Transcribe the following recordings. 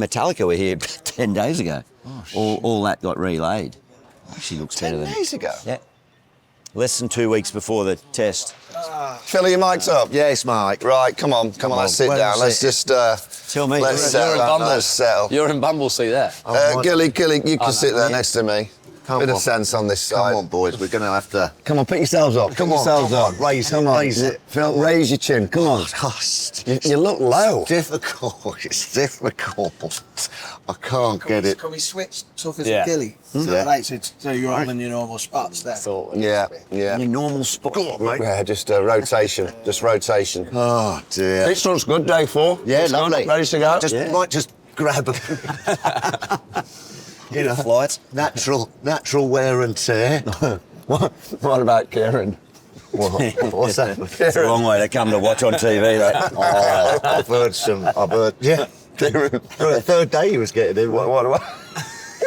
Metallica were here 10 days ago. Oh, all that got relayed. Actually looks better than... 10 days ago? Yeah. Less than 2 weeks before the test. Phil, are your mics up? Yes, Mike. Right, come on, let's sit down. Let's just... Tell me. Let's settle. You're in Bumblesea there. Gilly, you can sit there next to me. Bit of sense on this side. Come on, boys, we're going to have to... Come on, put yourselves up. Come on. Raise it. Phil, raise your chin. Come on. Gosh, You look low. it's difficult. I can't get it. Can we switch Tuffers and Gilly? Yeah. Right, so you're on your normal spots there. Yeah. Your normal spot. Yeah, just rotation. Oh, dear. Pitch looks good, day 4. Yeah, Looks lovely. good, ready to go? Might just grab a... you know, Flight. natural wear and tear. What about Kieran? What's that? It's a long way to come to watch on TV, though. Oh, I've heard, yeah. The third day he was getting in. What?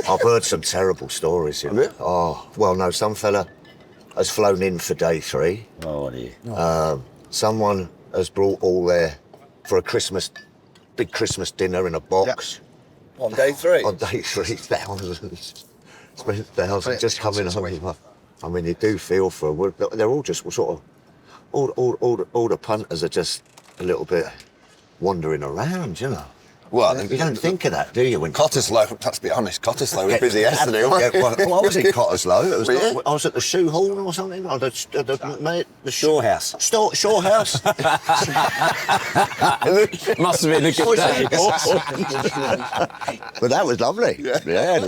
I've heard some terrible stories. You know? Have you? Oh, well, no, some fella has flown in for day 3. Oh, dear. Someone has brought all their, for a big Christmas dinner in a box. On day 3? On day 3, thousands. Just coming home. I mean, you do feel for them. They're all just sort of, all the punters are just a little bit wandering around, you know. Well, You don't think of that, do you? When Cottesloe, let's be honest, Cottesloe was busy yesterday, wasn't Yeah, it? well, I was in Cottesloe. It was Were you? I was at the shoe hall or something. Or the Shore House. Shore House. Must have been a good day. But that was lovely. Yeah,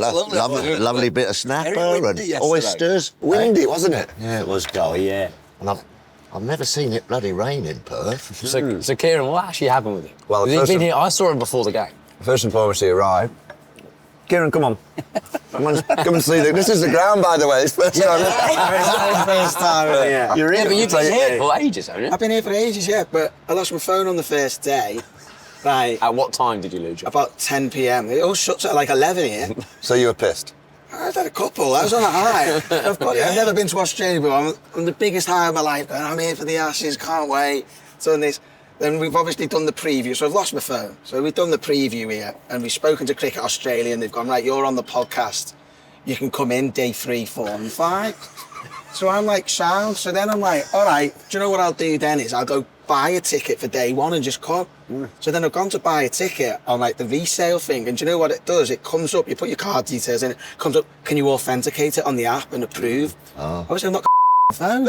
lovely bit of snapper and yesterday. oysters. Windy, wasn't it? Yeah, It was golly, yeah. And I've never seen it bloody rain in Perth. So Kieran, what actually happened with him? Well, He's first been of- here. I saw him before the game. First and foremost, he arrived. Kieran, come on. Come and see this is the ground, by the way. It's first time. First time, Yeah. You're in, but you've been here for ages, haven't you? I've been here for ages, yeah, but I lost my phone on the first day. Right, At what time did you lose it? about 10 p.m. It all shuts at like 11 here. So you were pissed? I've had a couple. I was on a high. I've never been to Australia, but I'm on the biggest high of my life. And I'm here for the Ashes. Can't wait. Done this. Then we've obviously done the preview. So I've lost my phone. So we've done the preview here, and we've spoken to Cricket Australia, and they've gone, right, you're on the podcast. You can come in day 3, 4, and 5. So I'm like, sound. So then I'm like, all right. Do you know what I'll do then is I'll go buy a ticket for day 1 and just come. So then I've gone to buy a ticket on like the resale thing, and do you know what it does? It comes up, you put your card details in, it comes up, can you authenticate it on the app and approve? Obviously I'm not phone.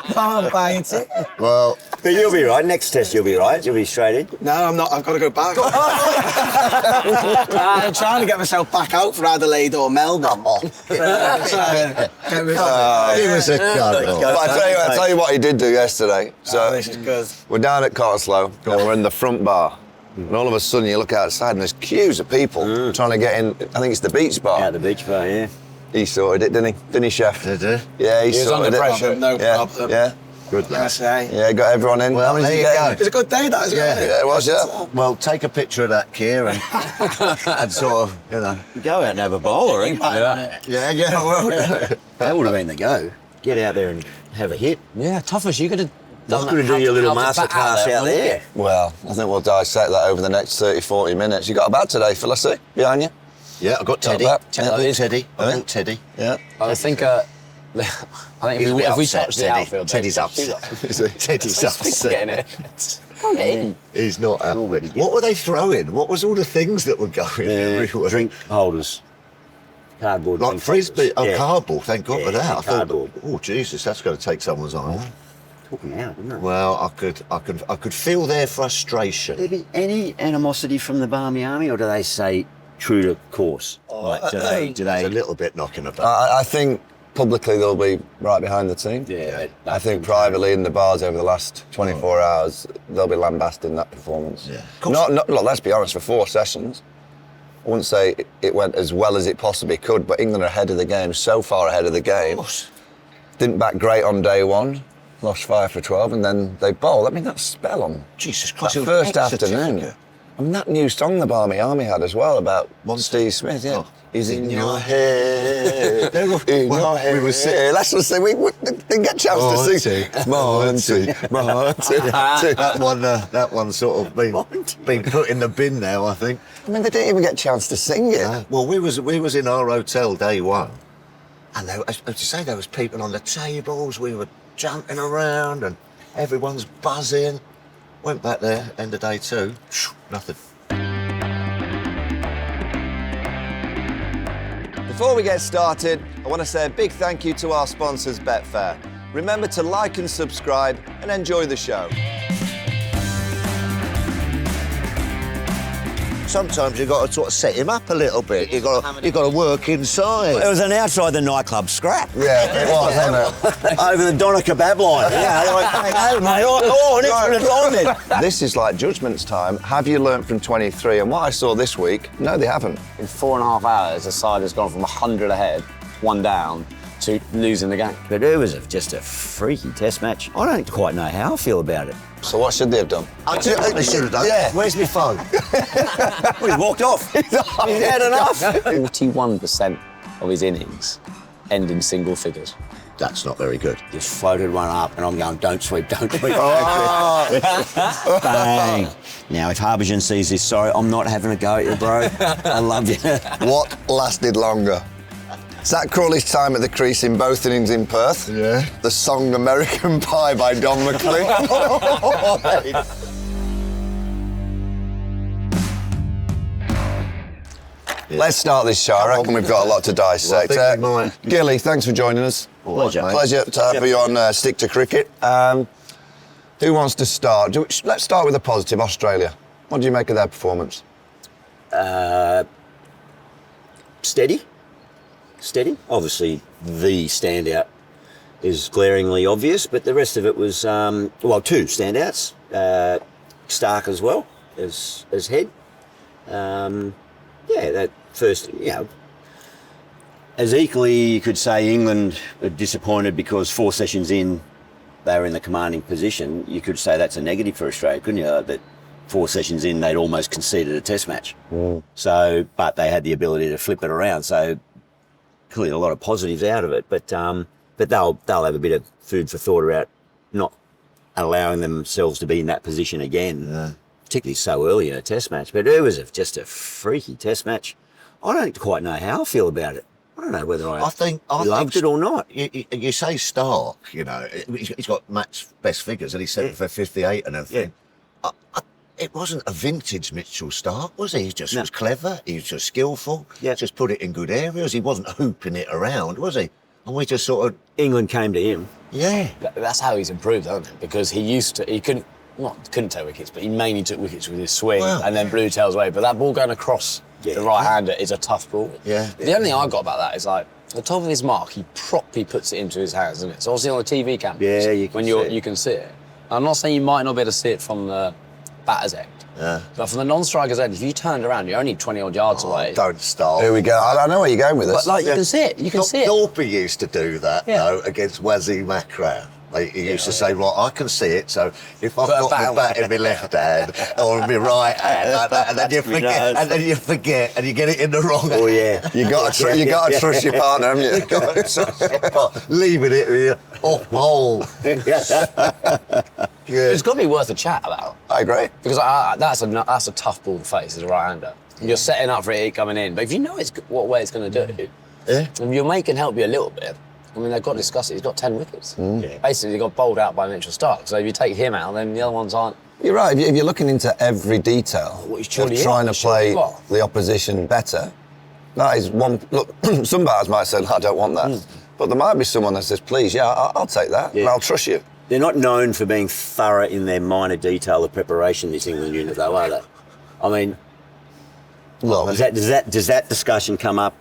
Can't buy a ticket. Well, But you'll be right. Next test, you'll be right. You'll be straight in. No, I'm not. I've got to go back. I'm trying to get myself back out for Adelaide or Melbourne. give us a cuddle. But I tell you what he did do yesterday. So This is good. we're down at Cottesloe and we're in the front bar. And all of a sudden you look outside and there's queues of people trying to get in. I think it's the beach bar. Yeah, the beach bar, yeah. He sorted it, didn't he? Didn't he, Chef? Did he? Yeah, he was sorted under it. pressure. No Yeah, problem. yeah. Good Can I lad. say? Yeah, got everyone in. Well, How many there did you get go. in? It's a good day, that, isn't it? Yeah, it was, yeah. Well, take a picture of that, Kieran, and sort of, you know. Go out and have a bowl, I think. Yeah, well. That would have been the go. Get out there and have a hit. Yeah, Tuffers, you could have done Could have do your little masterclass out there. Well, I think we'll dissect that over the next 30, 40 minutes. You got a bat today, Phil, I see, behind you. Yeah, I got Teddy. Got I got Teddy. I Yeah. got Teddy. Yeah. I think if we touch the outfield, Teddy's upset. Teddy's upset. getting it. He's not happy. What were they throwing? What was all the things that were going everywhere? Drink holders. Cardboard. Like drink frisbee, holders. Yeah. cardboard. Thank God for Yeah, that. I thought, cardboard. oh Jesus, that's going to take someone's eye. Talking out, isn't it? Well, I could feel their frustration. There be any animosity from the Barmy Army, or do they say true to course? Like, do It's a they? little bit knocking about. I think publicly they'll be right behind the team. Yeah. I think privately in the bars over the last 24 hours, they'll be lambasting that performance. Yeah. Not, look, let's be honest, for 4 sessions, I wouldn't say it went as well as it possibly could, but England are ahead of the game, so far ahead of the game. Didn't back great on day 1, lost 5 for 12, and then they bowled. I mean, that spell on Jesus Christ, that it was first Exeter. afternoon. And that new song the Barmy Army had as well about Steve Smith, yeah. Oh. He's in your head, in your head. We were sitting. That's what I say. We didn't get a chance to sing. Monty. That one sort of been put in the bin now, I think. I mean, they didn't even get a chance to sing it. Well, we was in our hotel day one, and as you say, there was people on the tables. We were jumping around, and everyone's buzzing. Went back there, end of day two, nothing. Before we get started, I want to say a big thank you to our sponsors, Betfair. Remember to like and subscribe and enjoy the show. Sometimes you've got to sort of set him up a little bit. You've got to work inside. It was an outside the nightclub scrap. Yeah, it was, wasn't it? Over the Donna Kebab line. Yeah, like, hey, mate, oh, an extra This is like judgments time. Have you learnt from 23? And what I saw this week, no, they haven't. In 4.5 hours, the side has gone from 100 ahead, 1 down, to losing the game. But it was just a freaky test match. I don't quite know how I feel about it. So what should they have done? I think they should have done. Yeah. Where's my phone? Well, he walked off. He's had enough. 41% of his innings end in single figures. That's not very good. Just floated one up, and I'm going, don't sweep, don't sweep. Bang. Now, if Harbison sees this, sorry, I'm not having a go at you, bro. I love you. What lasted longer? Zak Crawley's time at the crease in both innings in Perth. Yeah. The song American Pie by Don McLean. Let's start this show. I reckon we've got a lot to dissect. Well, I think we might. Gilly, thanks for joining us. Pleasure. Pleasure to have you on Stick to Cricket. Who wants to start? Let's start with a positive, Australia. What do you make of their performance? Steady. Obviously, the standout is glaringly obvious, but the rest of it was, two standouts. Starc as well as head. That first, as equally you could say England are disappointed because 4 sessions in, they were in the commanding position. You could say that's a negative for Australia, couldn't you? That 4 sessions in, they'd almost conceded a test match. So, but they had the ability to flip it around. So, clearly a lot of positives out of it, but they'll have a bit of food for thought about not allowing themselves to be in that position again, particularly so early in a test match. But it was just a freaky test match. I don't quite know how I feel about it. I don't know whether I loved it or not. You say Starc, he's got match best figures and he's 7 for 58 and everything. Yeah. It wasn't a vintage Mitchell Starc, was he? He just was clever, he was just skillful, just put it in good areas. He wasn't hooping it around, was he? And we just sort of... England came to him. Yeah. That's how he's improved, hasn't it? Because he couldn't take wickets, but he mainly took wickets with his swing and then blew tails away. But that ball going across the right-hander is a tough ball. Yeah. The only thing I got about that is like, at the top of his mark, he properly puts it into his hands, isn't it? So obviously on the TV cameras, you can see it. I'm not saying you might not be able to see it from the batter's end. Yeah. But from the non-striker's end, if you turned around, you're only 20-odd yards away. Don't start. Here we go. I know where you're going with this. But you can see it. You can see it. Thorpe used to do that, though, against Wazzy Macra. He used to say, right, I can see it, so if I've got my bat in my left hand or in my right hand, like that, and then you forget, and you get it in the wrong hand. Oh, yeah. You got to trust your partner, haven't you? You got to trust your partner. Leaving it with you off hole. It's got to be worth a chat about. I agree. Because that's a tough ball to face as a right-hander. You're setting up for it coming in, but if you know what way it's going to do, and your mate can help you a little bit. I mean, they've got to discuss it. He's got 10 wickets. Basically, he got bowled out by Mitchell Starc. So if you take him out, then the other ones aren't. You're right. If you're looking into every detail of trying to play the opposition better, that is one. Look, some batters might say, I don't want that. But there might be someone that says, please, I'll take that, and I'll trust you. They're not known for being thorough in their minor detail of preparation, this England unit, though, are they? I mean, does that discussion come up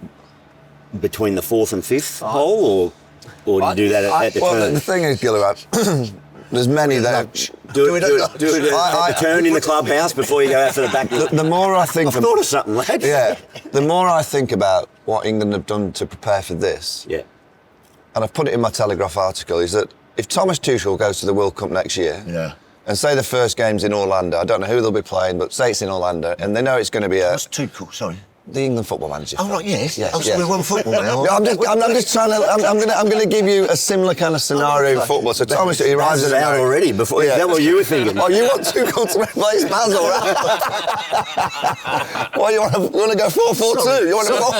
between the 4th and 5th hole, or do you do that at the turn? Well, the thing is, Gilchrist, there's many that do it at the turn in the clubhouse before you go out for the back. The more I think, I've thought of something, lad. Yeah, the more I think about what England have done to prepare for this, and I've put it in my Telegraph article, is that if Thomas Tuchel goes to the World Cup next year, and say the first game's in Orlando. I don't know who they'll be playing, but say it's in Orlando, and they know it's going to be What's Tuchel? Sorry. the England football manager. Oh right, yes. Yes, Oh, so yes. we're on football now. Yeah, I'm just trying to. I'm going to give you a similar kind of scenario in football. So Thomas, he arrives Baz at is out America. already. Before is that what you were thinking? Oh, you want Tuchel to replace Basil, right? Well, you want to go 4-4-2? You want to go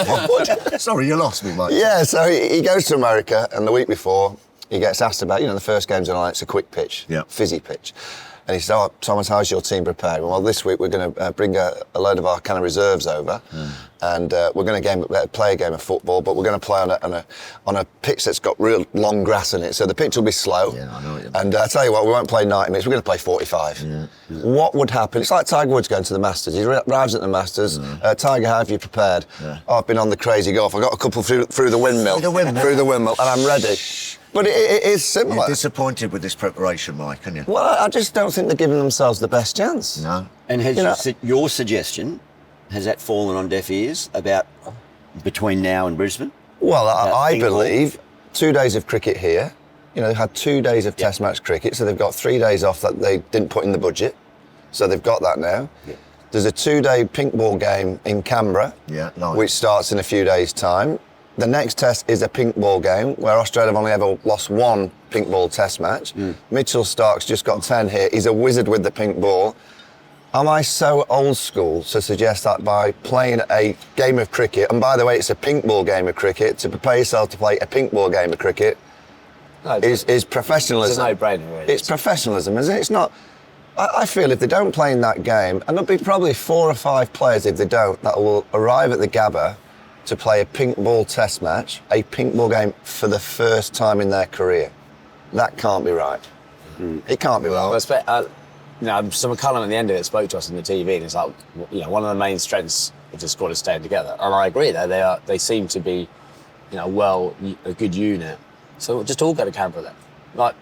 4-4-2? Sorry, you lost me, mate. Yeah, so he goes to America, and the week before, he gets asked about, the first game's on, it's a quick pitch, fizzy pitch. And he said, "Oh, Thomas, how's your team prepared?" Well, this week we're going to bring a load of our kind of reserves over, and we're going to play a game of football, but we're going to play on a pitch that's got real long grass in it. So the pitch will be slow. Yeah, I know what you mean. And I tell you what, we won't play 90 minutes. We're going to play 45. Yeah. What would happen? It's like Tiger Woods going to the Masters. He arrives at the Masters. Tiger, how have you prepared? Yeah. Oh, I've been on the crazy golf. I got a couple through the windmill. Through the windmill, and I'm ready. But it is similar. You're disappointed with this preparation, Mike, aren't you? Well, I just don't think they're giving themselves the best chance. No. And has your suggestion, has that fallen on deaf ears about between now and Brisbane? Well, I believe 2 days of cricket here. They had 2 days of Test match cricket, so they've got 3 days off that they didn't put in the budget. So they've got that now. Yeah. There's a 2-day pink ball game in Canberra, which starts in a few days' time. The next test is a pink ball game where Australia have only ever lost one pink ball test match. Mitchell Starc's just got 10 here. He's a wizard with the pink ball. Am I so old school to suggest that by playing a game of cricket, and by the way, it's a pink ball game of cricket, to prepare yourself to play a pink ball game of cricket is professionalism. It's a no-brainer, really. It's professionalism, isn't it? It's not... I feel if they don't play in that game, and there'll be probably 4 or 5 players if they don't, that will arrive at the Gabba to play a pink ball test match, a pink ball game for the first time in their career. That can't be right. It can't be right. So McCullum at the end of it spoke to us on the TV, and it's like, one of the main strengths of the squad is staying together. And I agree that they seem to be, a good unit. So just all go to Canberra then. Not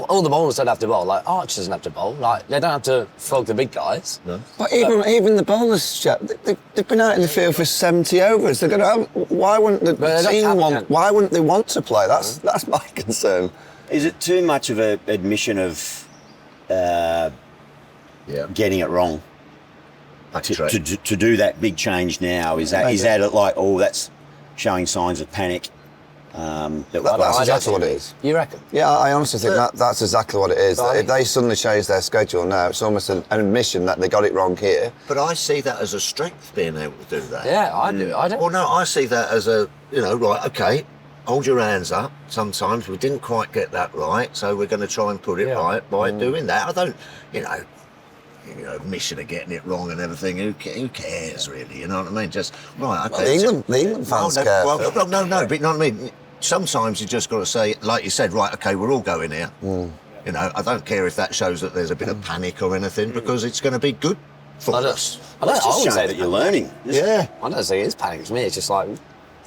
all the bowlers don't have to bowl. Like Arch doesn't have to bowl. Like they don't have to flog the big guys. No. But even the bowlers, they've been out in the field for 70 overs. They're going to. Why wouldn't the team want? Why wouldn't they want to play? That's my concern. Is it too much of an admission of getting it wrong to do that big change now? Is that like, oh, that's showing signs of panic? That's exactly what it is. You reckon? Yeah, I honestly think that's exactly what it is. If they suddenly change their schedule now, it's almost an admission that they got it wrong here. But I see that as a strength, being able to do that. Yeah, I do. I don't. Well, no, I see that as a, right, okay, hold your hands up. Sometimes we didn't quite get that right, so we're going to try and put it right by doing that. I don't, mission of getting it wrong and everything. Who cares, really? You know what I mean? Just, right, okay. Well, the England fans care. Well, no, but you know what I mean? Sometimes you just got to say, like you said, right, okay, we're all going here. I don't care if that shows that there's a bit of panic or anything, because it's going to be good for us. I would say that you're learning. Yeah. I don't say it's panic to me. It's just like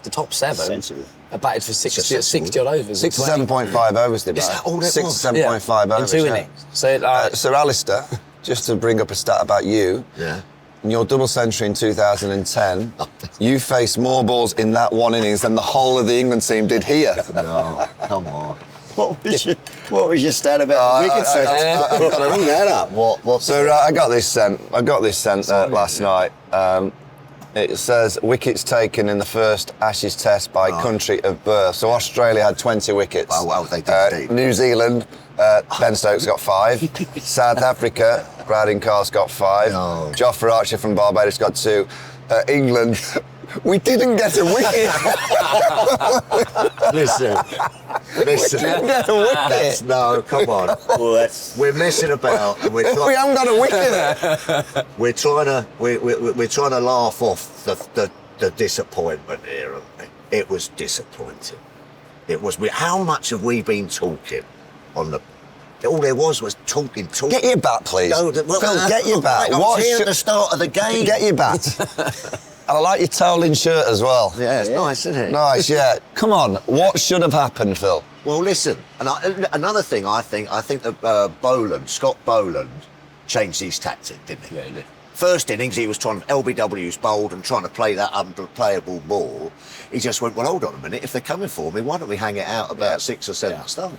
the top 7 sensible. are batted for 60 odd overs. 67.5 overs they Is that all it was? 67.5 overs. In 2 innings. So, Sir Alastair, just to bring up a stat about you. Yeah. In your double century in 2010, you faced more balls in that one innings than the whole of the England team did here. No, come on. What was your stat about wickets? Bring that up. So I got this sent. Last night. It says wickets taken in the first Ashes Test by country of birth. So Australia had 20 wickets. Oh, well, they did. New Zealand, Ben Stokes got 5. South Africa, Brad Incar's got 5. No. Jofra Archer from Barbados got 2. England, we didn't get a wicket. Listen. We didn't get a wicket. No, come on. Well, we're messing about. And we haven't got a wicket. We're trying to laugh off the disappointment here. It was disappointing. It was. How much have we been talking on the? All there was talking. Get your bat, please. No, Phil, get your bat. I was here at the start of the game. Get your bat. And I like your towel-in shirt as well. Yeah, it's nice, isn't it? Nice, yeah. Come on, what should have happened, Phil? Well, listen, another thing I think that Scott Boland changed his tactic, didn't he? Yeah, he did. First innings, he was trying, LBW's bowled and trying to play that unplayable ball. He just went, well, hold on a minute, if they're coming for me, why don't we hang it out about 6 or 7 stones?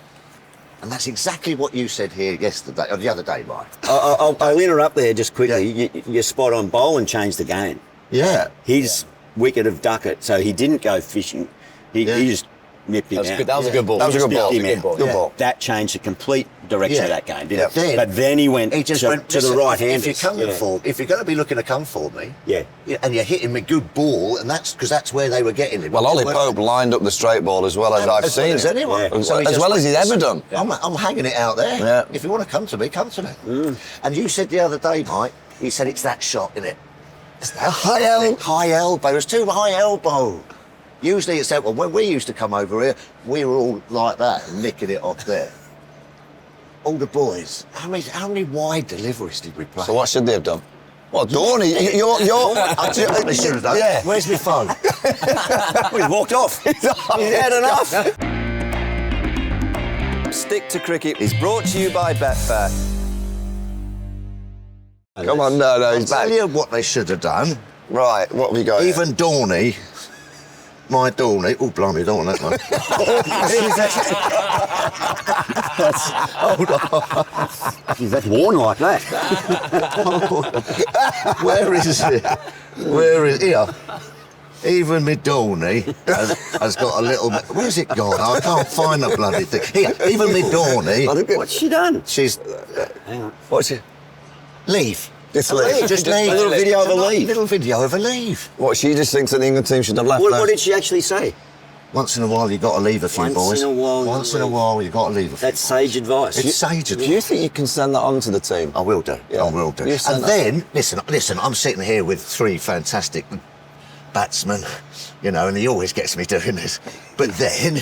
And that's exactly what you said here yesterday, or the other day, Mike. I'll interrupt there just quickly. You're spot on. Boland changed the game. Yeah. His wicket of Duckett, so he didn't go fishing. He just nipped him out. That was a good ball. That was a good ball. Good ball. That changed the complete direction of that game, didn't Yeah. it? But then he went to the right hand. If you're going to be looking to come for me, Yeah. and you're hitting me good ball, and that's because that's where they were getting him. Well, Ollie Pope lined up the straight ball as well as I've seen as it. anyone. Yeah. So he As just well as went, he's ever done. I'm hanging it out there. Yeah. If you want to come to me, come to me. And you said the other day, Mike, you said it's that shot, isn't it? It's that high elbow. It's too high elbow. Usually it's that one. When we used to come over here, we were all like that, nicking it off there. All the boys. How many wide deliveries did we play? So what should they have done? Well, Dorney, you're... I tell you what they should have done. Yeah. Where's my phone? He walked off. He's had enough. Stick to Cricket is brought to you by Betfair. Come on, no, I'll he's tell back. you what they should have done. Right, what have we got here? Even Dorney, my Dorney. Oh, blimey, I don't want that one. Hold on. Geez, that's worn like that. Where is it? Where is here? Even my Dorney has got a little bit. Where's it gone? I can't find the bloody thing. Here, even my Dorney. What's she done? She's Hang on. What's it? leave. Just leave. Just leave. A little video of a leave. Little video of a leave. What, she just thinks that the England team should have left What those- did she actually say? Once in a while, you got to leave a few Once boys. in a while you Once in a leave. while, you got to leave a few. That's sage advice. It's sage Do advice. you think you can send that on to the team? I will do. Yeah. I will do. You send And that- then, listen, I'm sitting here with three fantastic batsmen, and he always gets me doing this. But then...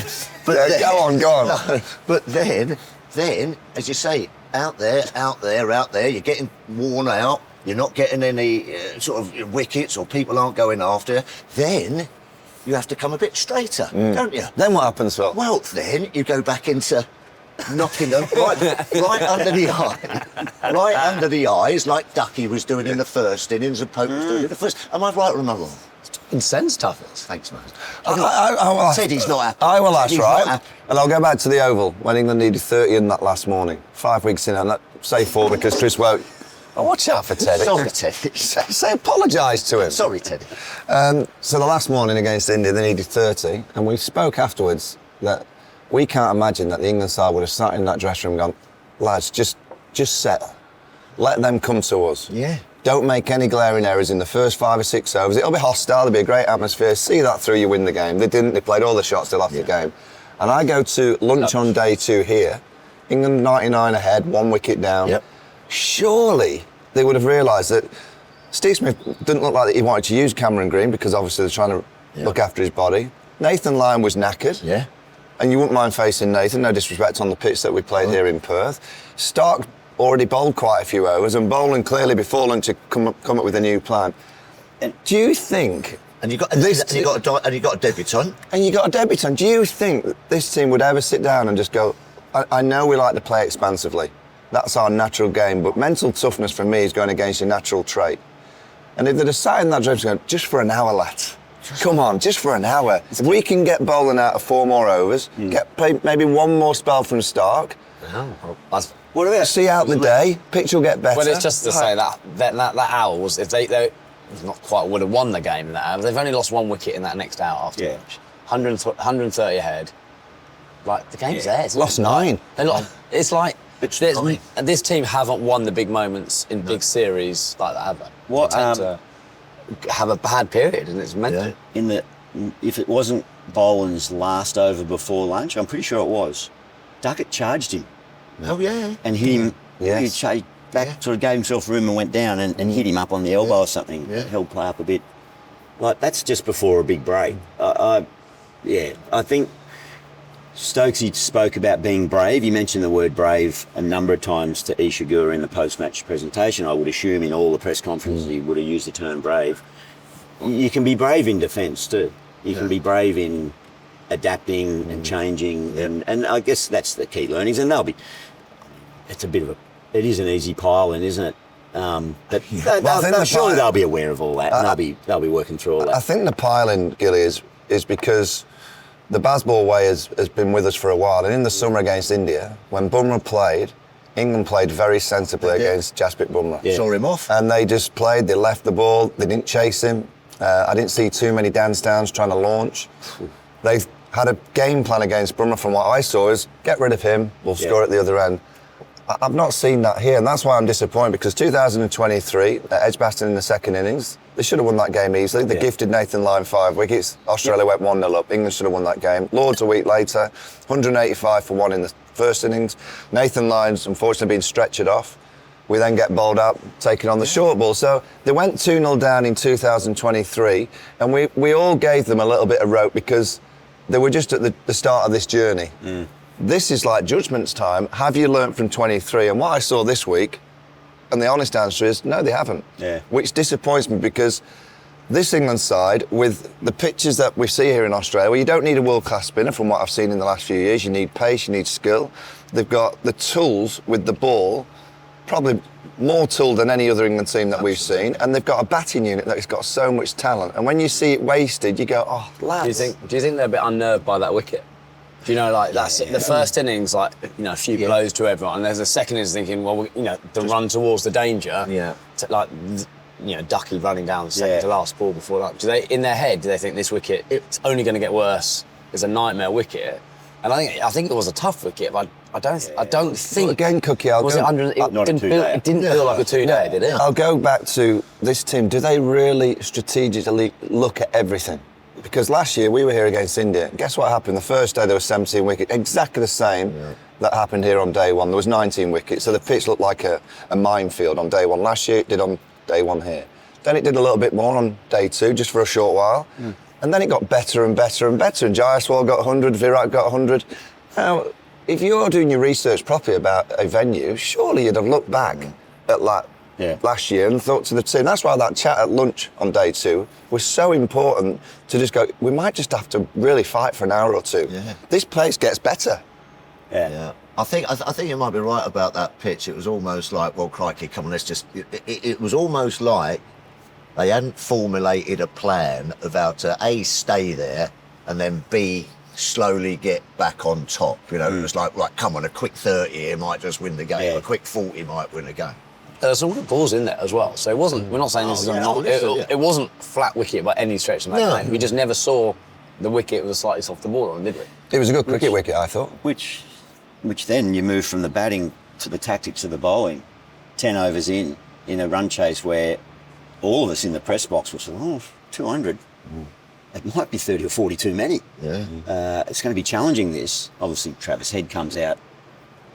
Yeah, go on. No, but then, as you say, out there, you're getting worn out, you're not getting any sort of wickets or people aren't going after you. Then you have to come a bit straighter, don't you? Then what happens, Phil? Well, then you go back into knocking them right under the eye, right under the eyes, like Ducky was doing in the first innings and Pope was doing in the first. Am I right or am I wrong? Sense, Tuffers. Thanks, mate. I Said he's not happy. I will ask, He's not right? happy. And I'll go back to the Oval when England needed 30 in that last morning. 5 weeks in, and say 4 because Chris won't. Oh, watch out for Teddy. Sorry, Teddy. Say apologise to him. Sorry, Teddy. So the last morning against India, they needed 30, and we spoke afterwards that we can't imagine that the England side would have sat in that dressing room and gone, lads, just settle. Let them come to us. Yeah. Don't make any glaring errors in the first 5 or 6 overs. It'll be hostile, there'll be a great atmosphere. See that through, you win the game. They didn't, they played all the shots till after the game. And I go to lunch on day 2 here, England 99 ahead, 1 wicket down. Yep. Surely they would have realised that Steve Smith didn't look like that he wanted to use Cameron Green because obviously they're trying to look after his body. Nathan Lyon was knackered. Yeah. And you wouldn't mind facing Nathan, no disrespect on the pitch that we played here in Perth. Starc already bowled quite a few overs, and Boland clearly before lunch had come up with a new plan. Do you think... And you got a debutant. And you got a debutant. Do you think that this team would ever sit down and just go, I know we like to play expansively. That's our natural game, but mental toughness for me is going against your natural trait. And if they'd have sat in that dressing room, just for an hour, lads. Come on, just for an hour. If we can get Boland out of 4 more overs, get maybe 1 more spell from Starc, What about see out the day, pitch will get better. Well, it's just to say that hour was, if they not quite would have won the game in that hour, they've only lost 1 wicket in that next hour after lunch. 130 ahead. Like, the game's there. Lost 9. It's like, this team haven't won the big moments in big series like that, have they? What, They tend to have a bad period, and it's mental. Yeah. if it wasn't Boland's last over before lunch, I'm pretty sure it was, Duckett charged him Oh, yeah. and hit him. Yes. He back, sort of gave himself room and went down and hit him up on the elbow or something. Yeah. Held play up a bit. Like, that's just before a big break. I think Stokesy spoke about being brave. He mentioned the word brave a number of times to Ishigura in the post-match presentation. I would assume in all the press conferences he would have used the term brave. You can be brave in defence too. You can be brave in adapting and changing, and I guess that's the key learnings. And it is an easy pile, and isn't it? But surely they'll be aware of all that, and they'll be working through all that. I think the piling, Gilly, is because the Bazball way has been with us for a while, and in the summer against India, when Bumrah played, England played very sensibly against Jasprit Bumrah. Yeah. Saw him off. And they just played, they left the ball, they didn't chase him. I didn't see too many dance downs trying to launch. They've had a game plan against Bumrah from what I saw is get rid of him, we'll score at the other end. I've not seen that here, and that's why I'm disappointed, because 2023, Edgbaston in the second innings, they should have won that game easily. They gifted Nathan Lyon 5 wickets. Australia went 1-0 up. England should have won that game. Lords a week later, 185 for 1 in the first innings. Nathan Lyon's unfortunately been stretchered off. We then get bowled out, taking on the short ball. So they went 2-0 down in 2023, and we all gave them a little bit of rope because they were just at the start of this journey. This is like judgment's time. Have you learnt from 23? And what I saw this week, and the honest answer is, no, they haven't. Yeah. Which disappoints me, because this England side, with the pitches that we see here in Australia, well, you don't need a world-class spinner from what I've seen in the last few years. You need pace, you need skill. They've got the tools with the ball, probably more tool than any other England team that we've seen, and they've got a batting unit that has got so much talent. And when you see it wasted, you go, oh, lads. Do you think they're a bit unnerved by that wicket? Do you know, like, that's the first innings, like, you know, a few blows to everyone, and there's the second innings thinking, well, you know, the run towards the danger, like, you know, Ducky running down the second to last ball before that. Do they, in their head, do they think this wicket, it's only going to get worse, it's a nightmare wicket? And I think it was a tough wicket, but I don't think. Well, again, Cookie, it didn't feel like a 2-day, did it? I'll go back to this team. Do they really strategically look at everything? Because last year we were here against India. Guess what happened? The first day there was 17 wickets, exactly the same that happened here on day one. There was 19 wickets, so the pitch looked like a minefield on day one. Last year it did on day one here. Then it did a little bit more on day two, just for a short while. And then it got better and better and better. And Jaiswal got 100, Virat got 100. Now, if you're doing your research properly about a venue, surely you'd have looked back at last year and thought to the team. That's why that chat at lunch on day two was so important, to just go, we might just have to really fight for an hour or two. This place gets better. I think you might be right about that pitch. It was almost like, well, crikey, come on, let's just... It was almost like they hadn't formulated a plan of how to A, stay there, and then B, slowly get back on top. You know, it was like, right, come on, a quick 30 here might just win the game. A quick 40 might win the game. There's all the balls in there as well, so it wasn't. We're not saying this is it wasn't flat wicket by any stretch of the imagination. We just never saw the wicket with a slightly softer ball on, did we? It was a good cricket wicket, I thought. Which then you move from the batting to the tactics of the bowling. 10 overs in a run chase where all of us in the press box were saying, 200. It might be 30 or 40 too many. It's going to be challenging this. Obviously, Travis Head comes out,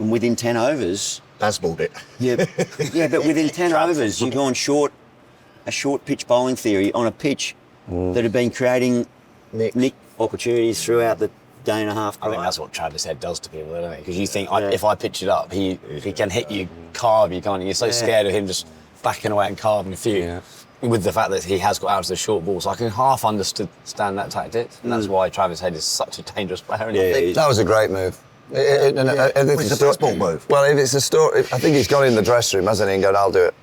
and within 10 overs... Bazballed it. But within 10 overs, you've gone a short pitch bowling theory on a pitch that had been creating nick opportunities throughout the day and a half. I think that's what Travis Head does to people, don't it? Because you think, if I pitch it up, he can hit you, carve you, can't you? You're so scared of him just backing away and carving a few. With the fact that he has got out to the short ball, so I can half understand that tactic, and that's why Travis Head is such a dangerous player. That was a great move. It's a baseball move. Well, if it's a story, I think he's gone in the dressing room, hasn't he, and gone, I'll do it.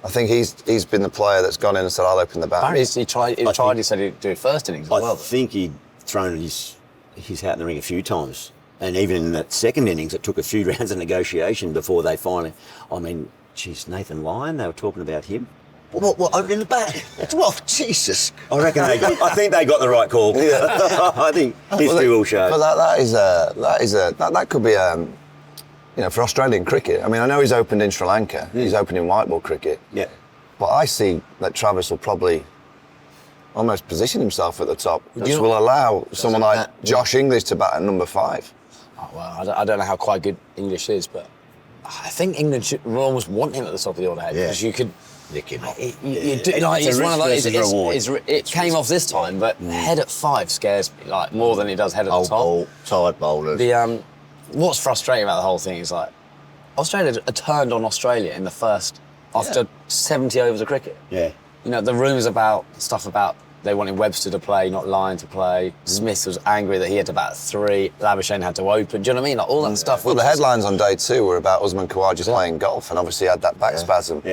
I think he's been the player that's gone in and said, I'll open the bat. He said he'd do it first innings as well. I think he'd thrown his hat in the ring a few times, and even in that second innings, it took a few rounds of negotiation before they finally... I mean, geez, Nathan Lyon, they were talking about him. What, opening the bat? Well, Jesus. I reckon I think they got the right call. I think history will show. But that could be, you know, for Australian cricket. I mean, I know he's opened in Sri Lanka. He's opened in white ball cricket. But I see that Travis will probably almost position himself at the top, which will allow someone like Josh English to bat at number 5. Oh, well, I don't know how quite good English is, but I think England should almost want him at the top of the order head, because you could... Nick him. It's one of those. It came off this time, but head at 5 scares me like more than it does head at the top. Tired bowlers. What's frustrating about the whole thing is like Australia turned on Australia in the first after 70 overs of cricket. You know, the rumours about they wanted Webster to play, not Lyon to play. Smith was angry that he had to bat 3. Labuschagne had to open. Do you know what I mean? Like all that stuff. Well, the headlines on day 2 were about Usman Khawaja playing golf, and obviously had that back spasm.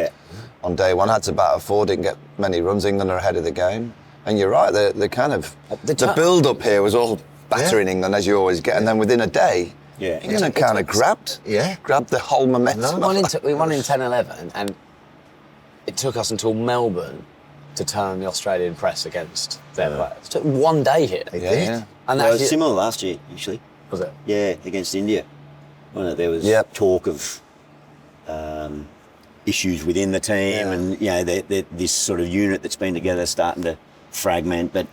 On day 1, had to bat a 4, didn't get many runs. England are ahead of the game, and you're right. The kind of the build up here was all battering England as you always get, and then within a day, Yeah. England kind of grabbed the whole momentum. We won in 10-11, and it took us until Melbourne to turn the Australian press against their players. It took one day here. Yeah. And Well, it was similar last year, actually. was it? Yeah, against India. Well, there was talk of issues within the team, and this sort of unit that's been together starting to fragment, but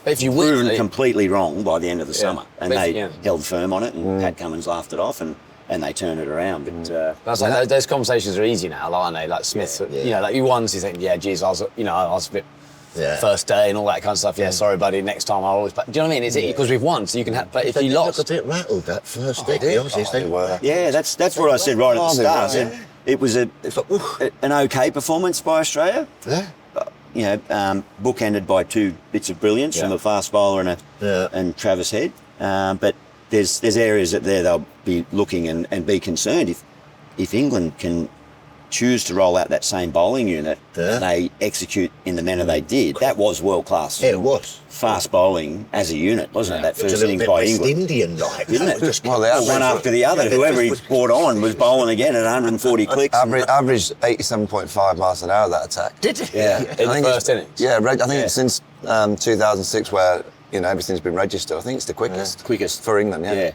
if you proven completely wrong by the end of the summer, and But they held firm on it, and Pat Cummins laughed it off, and they turned it around. But those conversations are easy now, aren't they? Like Smith, like you once you think, geez, I was a bit first day and all that kind of stuff. Yeah, sorry, buddy. Next time I'll always. Do you know what I mean? Is it because we've won, so you can have? But if you lost, look at it rattled that first day. They were. Yeah, that's what I said right at the start. I said it was an okay performance by Australia. Yeah. Bookended by two bits of brilliance from a fast bowler and Travis Head. But there's areas that they'll be looking and be concerned if England can choose to roll out that same bowling unit and they execute in the manner they did. That was world class. Yeah, it was. Fast bowling as a unit, wasn't it? That first innings by England. Indian-like, Didn't it? Just One after the other. Whoever he brought on was bowling again at 140 clicks. Averaged 87.5 miles an hour, that attack. Did it? Yeah. in the first innings. Yeah, I think it's since 2006 where, everything's been registered. I think it's the quickest. Quickest. For England, yeah.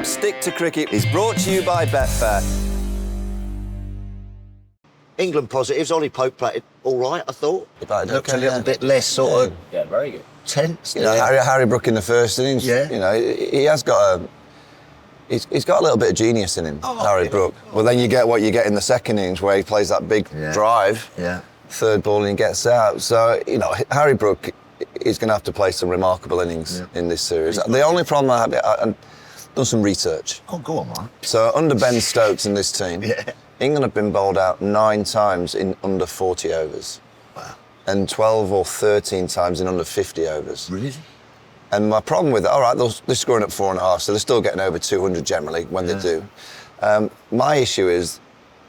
Stick to Cricket is brought to you by Betfair. England positives. Ollie Pope played all right, I thought. Looked a little yeah. bit less sort of Very good. tense. Harry Brook in the first innings. Yeah. He has got he's got a little bit of genius in him, Harry Brook. Well, then you get what you get in the second innings where he plays that big drive. Yeah. Third ball and he gets out. So, Harry Brook is going to have to play some remarkable innings in this series. The only problem I have, I've done some research. Oh, go on, man. So under Ben Stokes in this team, England have been bowled out 9 times in under 40 overs. Wow. And 12 or 13 times in under 50 overs. Really? And my problem with it, all right, they're scoring at 4.5, so they're still getting over 200 generally when they do. My issue is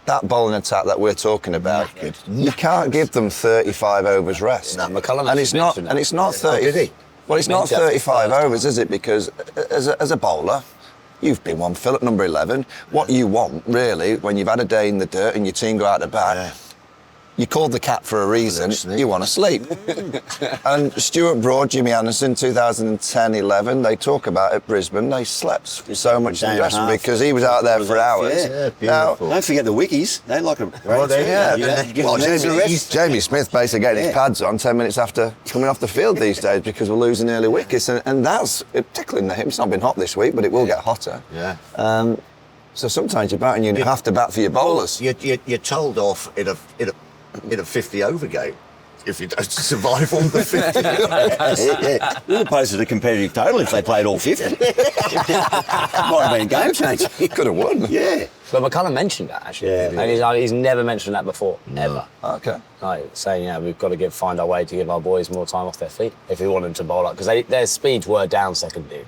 that bowling attack that we're talking about. You can't give them 35 overs rest. No, McCullum and it's not 30. did he? Well, it's not 35 overs, is it? Because as a bowler, you've been one fill at number 11. What you want, really, when you've had a day in the dirt and your team go out to bat, you called the cap for a reason. You want to sleep. And Stuart Broad, Jimmy Anderson, 2010-11, they talk about at Brisbane, they slept so much in the dressing because he was out there for hours. Yeah, Now, beautiful. Don't forget the wickies. They like a Jamie Smith basically getting his pads on 10 minutes after coming off the field these days because we're losing early wickets. And that's tickling the hip. It's not been hot this week, but it will get hotter. Yeah. So sometimes you're batting, you have to bat for your bowlers. You're told off in a 50 over game if you don't survive all the 50. As opposed to the competitive total if they played all 50. Might have been a game change. He could have won. Yeah. But McCullum mentioned that actually, Yeah. and he's never mentioned that before, ever. Okay. Like saying, we've got to find our way to give our boys more time off their feet if we want them to bowl up, because their speeds were down second league.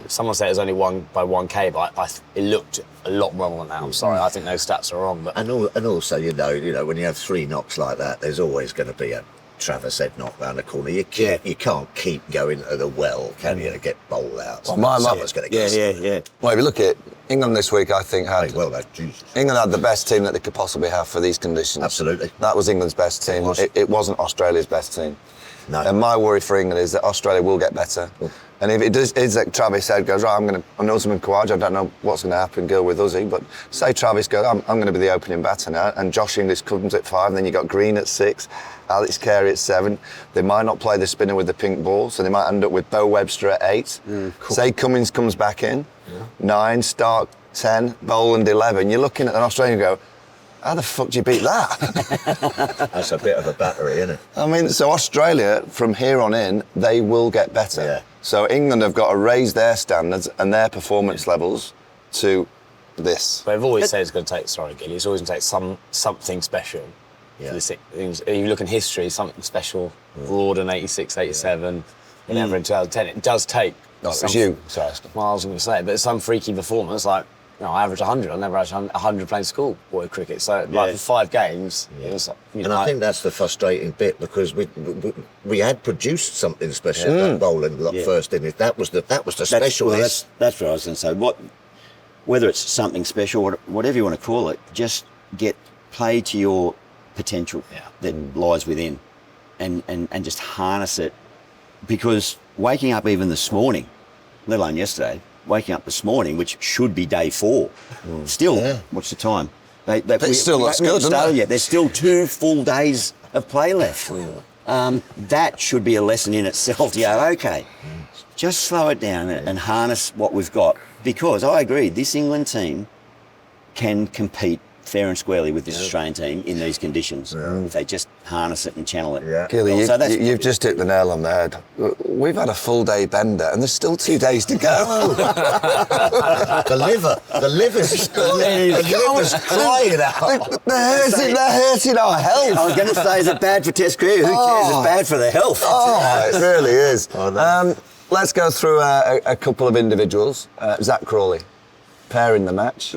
Someone said it was only won by 1K, but it looked a lot more than that. I'm sorry, I think those stats are wrong. But And also, when you have 3 knocks like that, there's always going to be a Travis Head knock round the corner. You can't keep going to the well, can you, to get bowled out? Someone's going to get Yeah. Well, if you look at England this week, I think Jesus. England had the best team that they could possibly have for these conditions. Absolutely. That was England's best team. It wasn't Australia's best team. No. And my worry for England is that Australia will get better. And if it is like Travis said, goes, right, I know some in Khawaja, I don't know what's going to happen, Gil with Uzi, but say Travis goes, I'm going to be the opening batter now, and Josh Inglis comes at 5, and then you got Green at 6, Alex Carey at 7. They might not play the spinner with the pink ball, so they might end up with Bo Webster at 8. Cool. Say Cummins comes back in, 9, Starc 10, Boland 11. You're looking at an Australian and go, how the fuck do you beat that? That's a bit of a battery, isn't it? I mean, so Australia, from here on in, they will get better. Yeah. So England have got to raise their standards and their performance levels to this. I've always said it's going to take, sorry, Gilly, it's always going to take something special. Yeah. For the things. You look in history, something special, Broad in 86, 87, whenever in 2010, it does take. No, it was you, sorry. Well, I was going to say, but some freaky performance, like I average 100. I never averaged 100 playing schoolboy cricket. So like for 5 games, it was like, And I think that's the frustrating bit because we had produced something special that bowling first inning. That was the special. That's what I was going to say. Whether it's something special, whatever you want to call it, just play to your potential that lies within, and just harness it. Because waking up even this morning, let alone yesterday, waking up this morning, which should be day 4, still, what's the time? It still looks good, doesn't it? There's still 2 full days of play left. That should be a lesson in itself to go, okay, just slow it down and harness what we've got. Because I agree, this England team can compete fair and squarely with this Australian team in these conditions if they just harness it and channel it. Gilly, you've just hit the nail on the head. We've had a full day bender and there's still 2 days to go. The liver's crying out. They're hurting our health. I was going to say, is it bad for Test cricket? Who cares? It's bad for the health. Oh, it really is. Let's go through a couple of individuals. Zak Crawley, pair in the match.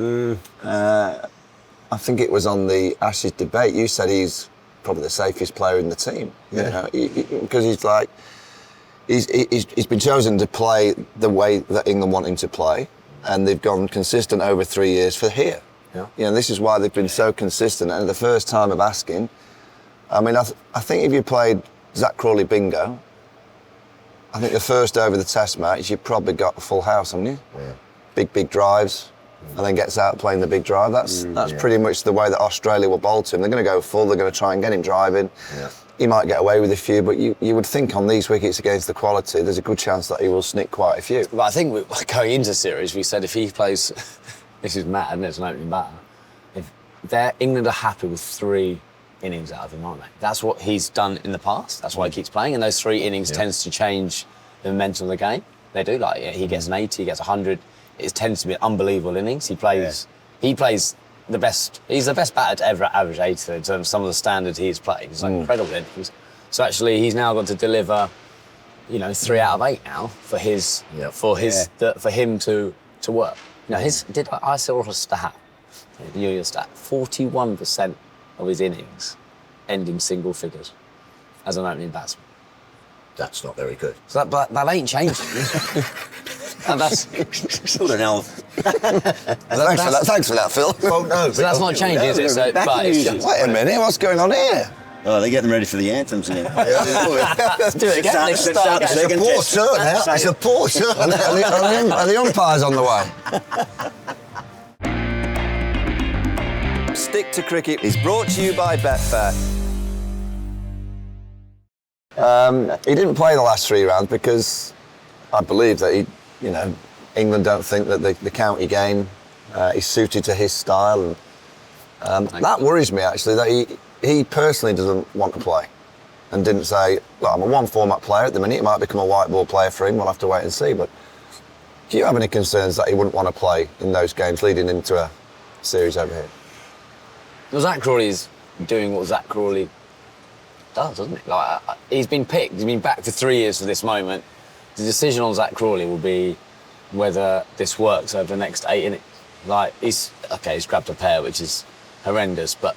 I think it was on the Ashes debate. You said he's probably the safest player in the team. You know, because he's been chosen to play the way that England want him to play, and they've gone consistent over 3 years for here. You know, this is why they've been so consistent. And the first time of asking, I mean, I think if you played Zak Crawley bingo, I think the first over the Test match, you probably got a full house, haven't you? Big drives. And then gets out playing the big drive. That's pretty much the way that Australia will bowl to him. They're going to go full, they're going to try and get him driving. He might get away with a few, but you would think on these wickets against the quality, there's a good chance that he will snick quite a few. But I think going into the series, we said if he plays, this is mad, and it's an opening batter, if England are happy with 3 innings out of him, aren't they? That's what he's done in the past. That's why he keeps playing, and those 3 innings tends to change the momentum of the game. They do, like he gets an 80, he gets 100. It tends to be unbelievable innings. He plays the best. He's the best batter to ever average 80 in terms of some of the standards he's played. It's like incredible innings. So actually, he's now got to deliver, 3 out of 8 now for him to work. I saw a stat. Your stat: 41% of his innings end in single figures as an opening batsman. That's not very good. So that ain't changing. And that's sort of now. Thanks for that, Phil. Well, no, so that's not changing, is it? So, wait a minute, what's going on here? Oh, they're getting ready for the anthems now. Let's do it again. It's a poor turn out. It's a poor turn out. Are the umpires on the way? Stick to Cricket is brought to you by Betfair. He didn't play the last 3 rounds because I believe that England don't think that the county game is suited to his style, and that worries me actually. That he personally doesn't want to play, and didn't say, "Look, I'm a 1 format player at the minute. It might become a white ball player for him. We'll have to wait and see." But do you have any concerns that he wouldn't want to play in those games leading into a series over here? Well, Zak Crawley is doing what Zak Crawley does, doesn't he? Like he's been picked. He's been back for 3 years for this moment. The decision on Zak Crawley will be whether this works over the next 8 innings. Like he's grabbed a pair, which is horrendous, but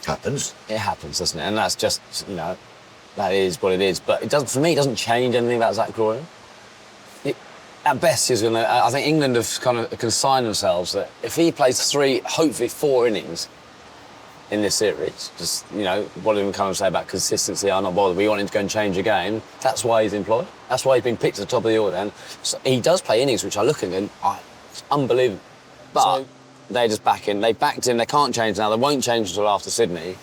happens. It happens, doesn't it? And that's just that is what it is. But it doesn't. For me, it doesn't change anything about Zak Crawley. At best, he's going to. I think England have kind of consigned themselves that if he plays 3, hopefully 4 innings in this series, just what do we kind of say about consistency? I'm not bothered. We want him to go and change a game. That's why he's employed. That's why he's been picked at the top of the order. And so he does play innings, which I look at and it's unbelievable. But they just back in. They backed in. They can't change now. They won't change until after Sydney.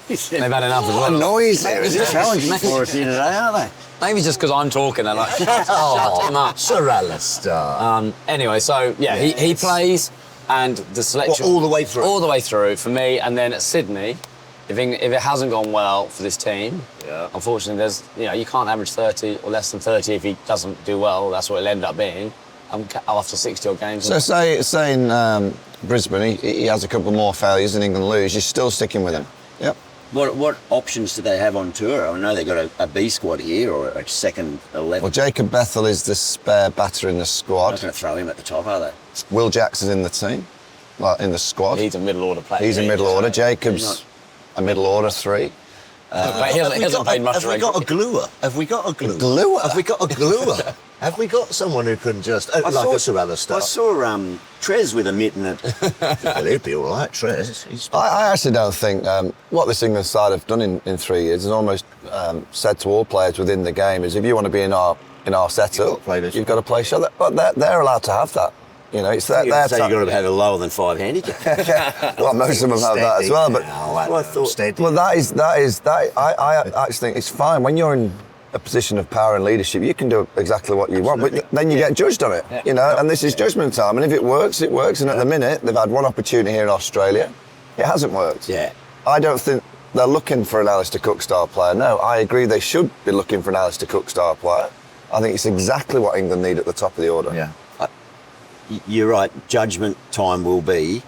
They've had enough as well. Noise there, is it? Challenging for us here today, aren't they? Maybe just because I'm talking, they're like, shut him up. Sir Alastair. Anyway, so he plays. And the selection... all the way through? All the way through, for me. And then at Sydney, if it hasn't gone well for this team, unfortunately, there's you can't average 30 or less than 30 if he doesn't do well. That's what it'll end up being after 60-odd games. So say in Brisbane, he has a couple more failures and England lose, you're still sticking with him? Yep. What options do they have on tour? I know they've got a B squad here or a second 11. Well, Jacob Bethel is the spare batter in the I'm squad. not going to throw him at the top, are they? Will Jackson's in the team, like in the squad. He's a middle order player. He's a middle order. He's Jacob's a middle order 3. But he hasn't played much. Have we got a gluer? Have we got a gluer? Gluer? Have we got a gluer? Have we got someone who can just like us or Alastair? I saw Trez with a mitten at... Well, he'd be all right, Trez. He's... I actually don't think what this England side have done in 3 years is almost said to all players within the game is if you want to be in our setup, you've got to play shot. But they're allowed to have that. You know, it's that. So you've got to have a lower than 5 handicap. Well, most of them have that as well. But I thought... well, that is. I actually think it's fine when you're in a position of power and leadership. You can do exactly what you want, but then you get judged on it. Yeah. You know, and this is judgment time. And if it works, it works. And at the minute, they've had one opportunity here in Australia. It hasn't worked. Yeah. I don't think they're looking for an Alastair Cook style player. No, I agree they should be looking for an Alastair Cook style player. I think it's exactly what England need at the top of the order. Yeah. You're right. Judgment time will be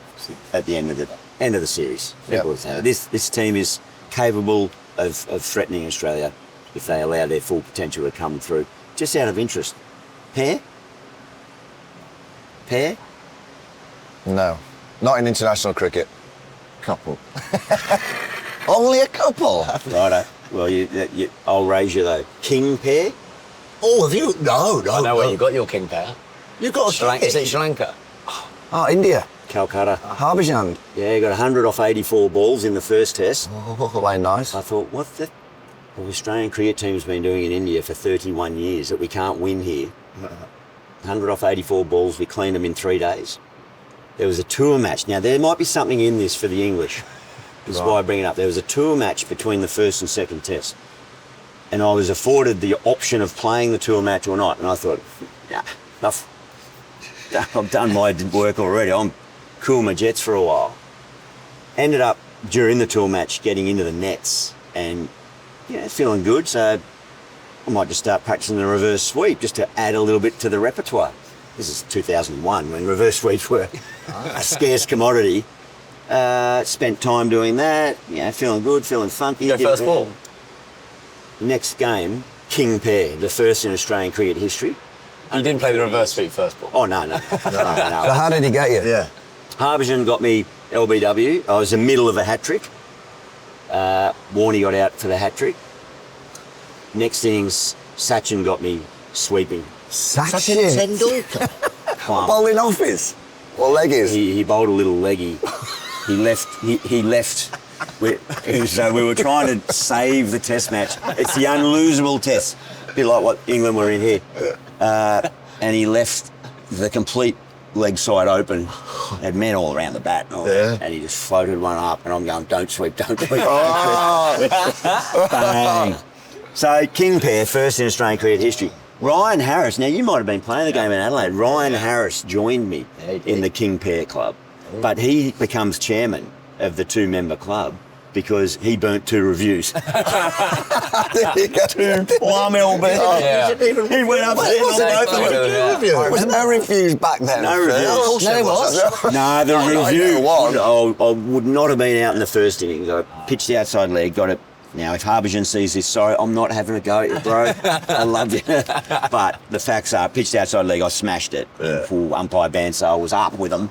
at the end of the series. Yeah. This team is capable of threatening Australia if they allow their full potential to come through. Just out of interest, pair? No, not in international cricket. Couple. Only a couple. Righto. Well, I'll raise you though. King pair? Oh, have you? No. I know where you got your king pair. You got a Is it Sri Lanka? Oh, India. Calcutta. Harbhajan. Yeah, got 100 off 84 balls in the first test. Playing nice. I thought, what the Australian cricket team's been doing in India for 31 years that we can't win here. 100 off 84 balls, we cleaned them in 3 days. There was a tour match. Now, there might be something in this for the English. That's why I bring it up. There was a tour match between the first and second test. And I was afforded the option of playing the tour match or not. And I thought, nah, enough. I've done my work already. I'm cool my jets for a while. Ended up, during the tour match, getting into the nets and, feeling good. So I might just start practicing the reverse sweep just to add a little bit to the repertoire. This is 2001 when reverse sweeps were a scarce commodity. Spent time doing that, feeling good, feeling funky. Your first ball? Next game, king pair, the first in Australian cricket history. You didn't play the reverse sweep first ball? Oh, no. So how did he get you? Yeah. Harbhajan got me LBW. I was in the middle of a hat-trick. Warney got out for the hat-trick. Next innings, Sachin got me sweeping. Sachin Tendulkar. bowling off his. What leg is? He bowled a little leggy. He left. So we were trying to save the test match. It's the unlosable test. A bit like what England were in here. And he left the complete leg side open. Had men all around the bat. And he just floated one up. And I'm going, don't sweep. Bang. So, king pair, first in Australian cricket history. Ryan Harris, now you might have been playing the game in Adelaide. Ryan Harris joined me in the king pair club. But he becomes chairman of the 2-member club because he burnt 2 reviews. 2 plum LB. Yeah. He went up there on both of them. There was no reviews back then. No reviews. No, it was. No, the review one. I would not have been out in the first innings. I pitched the outside leg, got it. Now, if Harbhajan sees this, sorry, I'm not having a go at you, bro. I love you. But the facts are, pitched outside leg, I smashed it. Full umpire band, so I was up with them.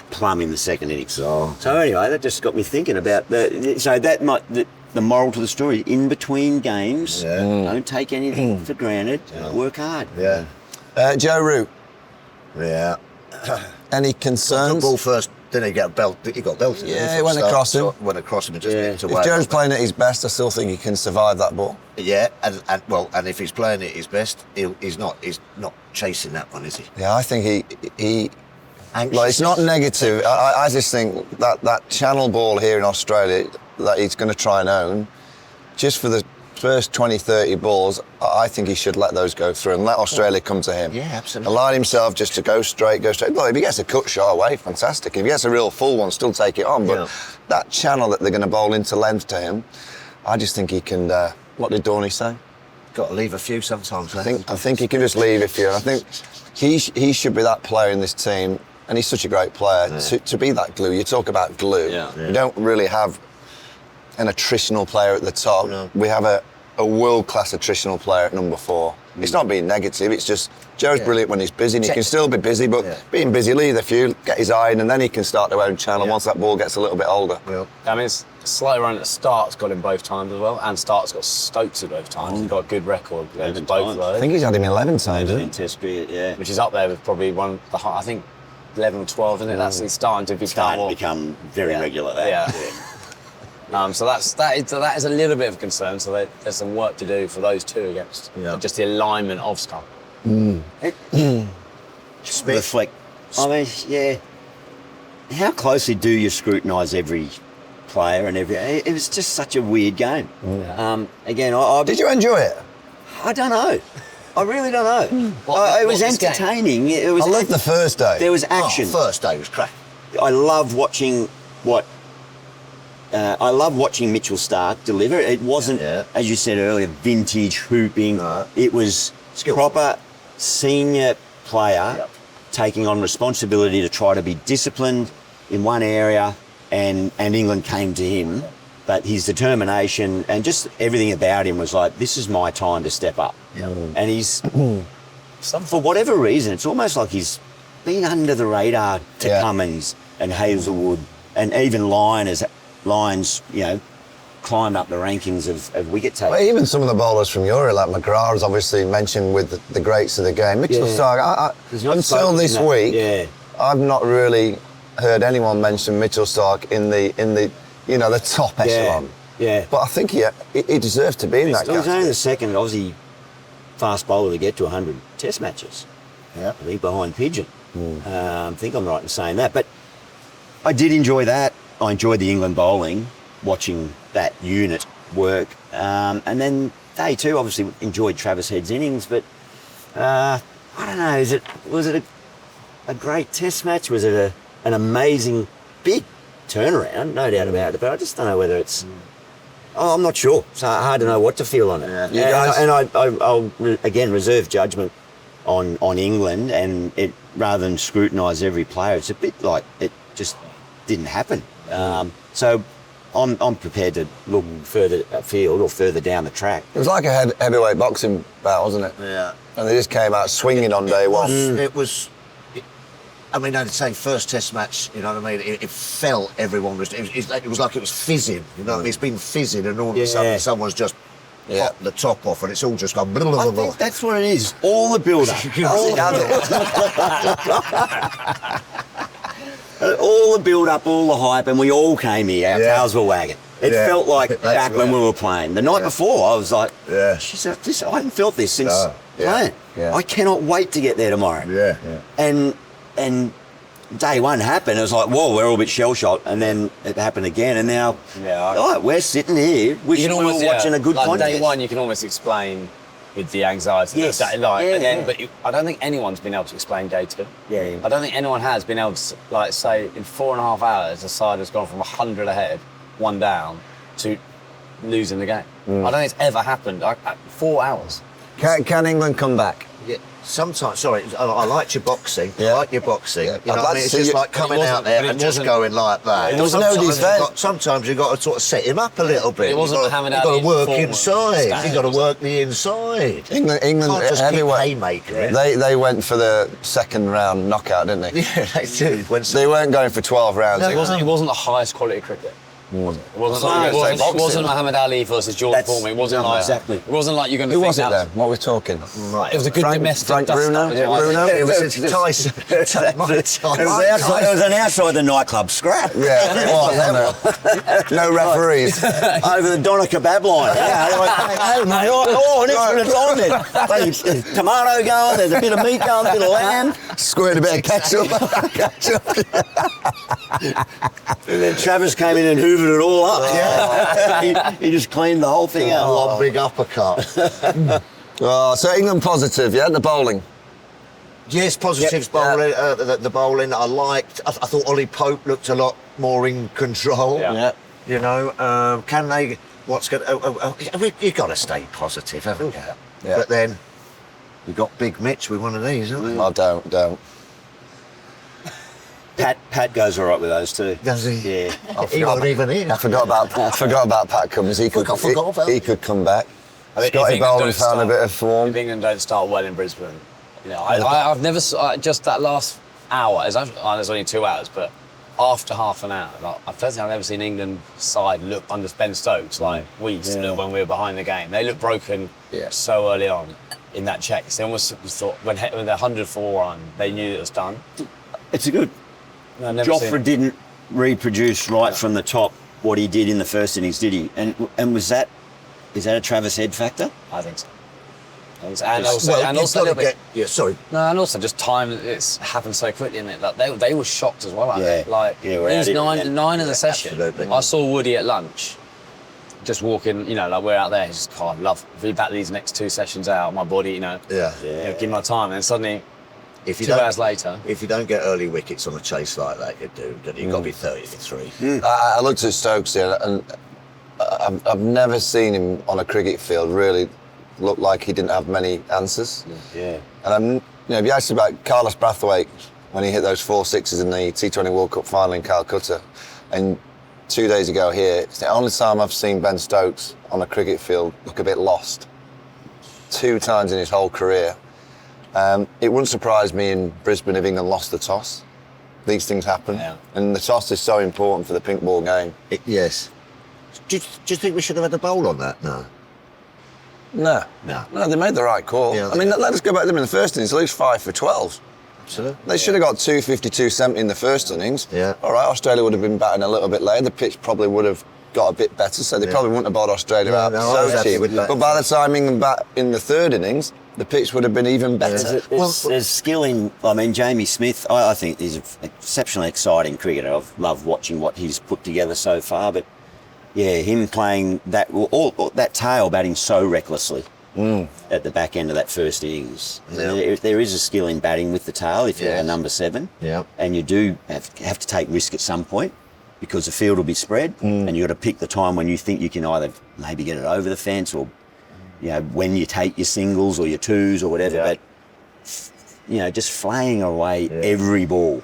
Plum in the second innings. So anyway, that just got me thinking about the moral to the story. In between games, don't take anything for granted. Work hard. Yeah. Joe Root, Yeah. any concerns? Ball first, then he got belted. He got belted. Yeah, it went across him. Went across him and just nicked away. If Joe's playing at his best, I still think he can survive that ball. Yeah, and if he's playing at his best, he's not chasing that one, is he? Yeah, I think he like, it's not negative. I just think that channel ball here in Australia that he's going to try and own, just for the first 20, 30 balls, I think he should let those go through and let Australia come to him. Yeah, absolutely. Allow himself just to go straight. Look, if he gets a cut shot away, fantastic. If he gets a real full one, still take it on. But that channel that they're going to bowl into length to him, I just think he can... what did Dorney say? Got to leave a few sometimes. I think he can just leave a few. I think he should be that player in this team, and he's such a great player, to be that glue. You talk about glue. Yeah. You don't really have an attritional player at the top. No. We have a world-class attritional player at number 4. It's not being negative, it's just Joe's brilliant when he's busy, and he can still be busy, but being busy, leave a few, get his eye in, and then he can start to own channel once that ball gets a little bit older. Well, I mean, it's slightly run at Starc's got him both times as well, and Starc's got Stokes at both times. He's got a good record against both of those. I think he's had him 11 times, In Test cricket, yeah. Which is up there with probably I think 11 or 12, isn't it? That's it's starting to become very regular there. Yeah. So that is a little bit of a concern. So there's some work to do for those two against just the alignment of Starc. Reflect. I mean, yeah. How closely do you scrutinise every player and every? It was just such a weird game. Again, Did you enjoy it? I don't know. I really don't know. It was entertaining. It was. I loved the first day. There was action. first day was cracking. I love watching I love watching Mitchell Starc deliver. It wasn't, as you said earlier, vintage hooping. No. It was proper senior player taking on responsibility to try to be disciplined in one area, and England came to him. But his determination and just everything about him was like, this is my time to step up. Yeah. And he's, for whatever reason, it's almost like he's been under the radar to Cummins and Hazelwood, and even Lyons, climbed up the rankings of wicket takers. Well, even some of the bowlers from Euro, like McGrath's obviously mentioned with the greats of the game. Mitchell Starc, until this week, I've not really heard anyone mention Mitchell Starc in the the top echelon. Yeah. But I think he deserves to be in that category. He's only the second Aussie fast bowler to get to 100 Test matches. Yeah. I think behind Pigeon. I think I'm right in saying that. But I did enjoy that. I enjoyed the England bowling, watching that unit work. And then day 2, obviously enjoyed Travis Head's innings. But I don't know, was it a great Test match? Was it an amazing big turnaround? No doubt about it. But I just don't know whether it's... I'm not sure. It's hard to know what to feel on it. Yeah. I'll again reserve judgment on England, and it rather than scrutinise every player. It's a bit like it just didn't happen. So I'm prepared to look further afield or further down the track. It was like a heavyweight boxing bout, wasn't it? Yeah. And they just came out swinging on day one. It was. I mean, I'd say first Test match. You know what I mean? It felt everyone was. It was like it was fizzing. You know, what I mean? It's been fizzing, and all of a sudden someone's just popped the top off, and it's all just gone. Blah, blah, blah, blah. I think that's what it is. All the build-up. All the build-up, all the hype, and we all came here. Our tails were wagging. It felt like back when we were playing. The night before, I was like, "Geez, I hadn't felt this since playing. I cannot wait to get there tomorrow." And day 1 happened. It was like, whoa, we're all a bit shell-shocked. And then it happened again. And now, we're sitting here wishing we were watching a good contest. Day 1, you can almost explain with the anxiety. Yes. But I don't think anyone's been able to explain day 2. Yeah. I don't think anyone has been able to, say, in 4.5 hours, the side has gone from 100 ahead, 1 down, to losing the game. I don't think it's ever happened. 4 hours. Can England come back? Yeah. Sometimes, I liked your boxing. Yeah. I like your boxing. Yeah. You know what I mean? It's just like coming out there and just going like that. There was no defence. Sometimes you've got to sort of set him up a little bit. It wasn't You've got to work inside. You've got to work the inside. England Can't just heavyweight. keep haymaker. They went for the second round knockout, didn't they? Yeah, they did. They weren't going for 12 rounds. It wasn't the highest quality cricket. It wasn't Muhammad Ali versus George Foreman. It wasn't like exactly. It wasn't like you're going to. Who think was it that then? What we're talking? Right. It was a good domestic. Frank Bruno. Bruno. It was Tyson. It was an outside the nightclub scrap. Yeah, it was. No referees. Over the Doner kebab line. Hey, mate, an extra time then. There's tomato going, there's a bit of meat going, a bit of lamb. Squared a bit of ketchup. And then Travis came in and hoovered it all up. He just cleaned the whole thing out. One big uppercut. So England positive, the bowling. Yes, positives bowling. The bowling I liked. I thought Ollie Pope looked a lot more in control. Yeah. You know, can they? What's going? You've got to stay positive, haven't you? Yeah. But then we've got Big Mitch with one of these, haven't we? Oh, don't. Pat goes all right with those too. Does he? Yeah. He wasn't even here. I forgot about Pat Cummins. He could come back. I mean, Scotty Bowling found a bit of form. If England don't start well in Brisbane, I've never just that last hour. There's only 2 hours, but after half an hour, I don't think I've ever seen England side look under Ben Stokes like we used to look when we were behind the game. They looked broken so early on in that chase. They almost thought when they're 100 for one, they knew it was done. It's a good. Joffre didn't reproduce from the top what he did in the first innings, did he? And is that a Travis Head factor? I think so. And also just time. It's happened so quickly, isn't it? Like they were shocked as well. It was nine in the session. Absolutely. I saw Woody at lunch, just walking. Like we're out there. He's just, I love. If we back these next 2 sessions out, my body, give my time. And suddenly, 2 hours later, if you don't get early wickets on a chase like that, you do. Then you've got to be 33. I looked at Stokes here, and I've never seen him on a cricket field really look like he didn't have many answers. Yeah. And if you asked about Carlos Brathwaite when he hit those 4 sixes in the T20 World Cup final in Calcutta, and 2 days ago here, it's the only time I've seen Ben Stokes on a cricket field look a bit lost. 2 times in his whole career. It wouldn't surprise me in Brisbane if England lost the toss. These things happen, and the toss is so important for the pink ball game. Yes. Do you think we should have had a bowl on that? No. No, they made the right call. Yeah, I mean, let us go back to them in the first innings. They lose 5 for 12. Absolutely. They should have got 250, 270 in the first innings. Yeah. All right, Australia would have been batting a little bit later. The pitch probably would have got a bit better, so they probably wouldn't have bought Australia out I was happy cheap. with that. But by the time England bat in the third innings, the pitch would have been even better. There's skill in. I mean, Jamie Smith. I think he's an exceptionally exciting cricketer. I've loved watching what he's put together so far. But yeah, him playing that that tail batting so recklessly at the back end of that first innings. There is a skill in batting with the tail if you're a number 7. Yeah. And you do have to take risk at some point because the field will be spread, and you've got to pick the time when you think you can either maybe get it over the fence or when you take your singles or your twos or whatever. But just flaying away every ball.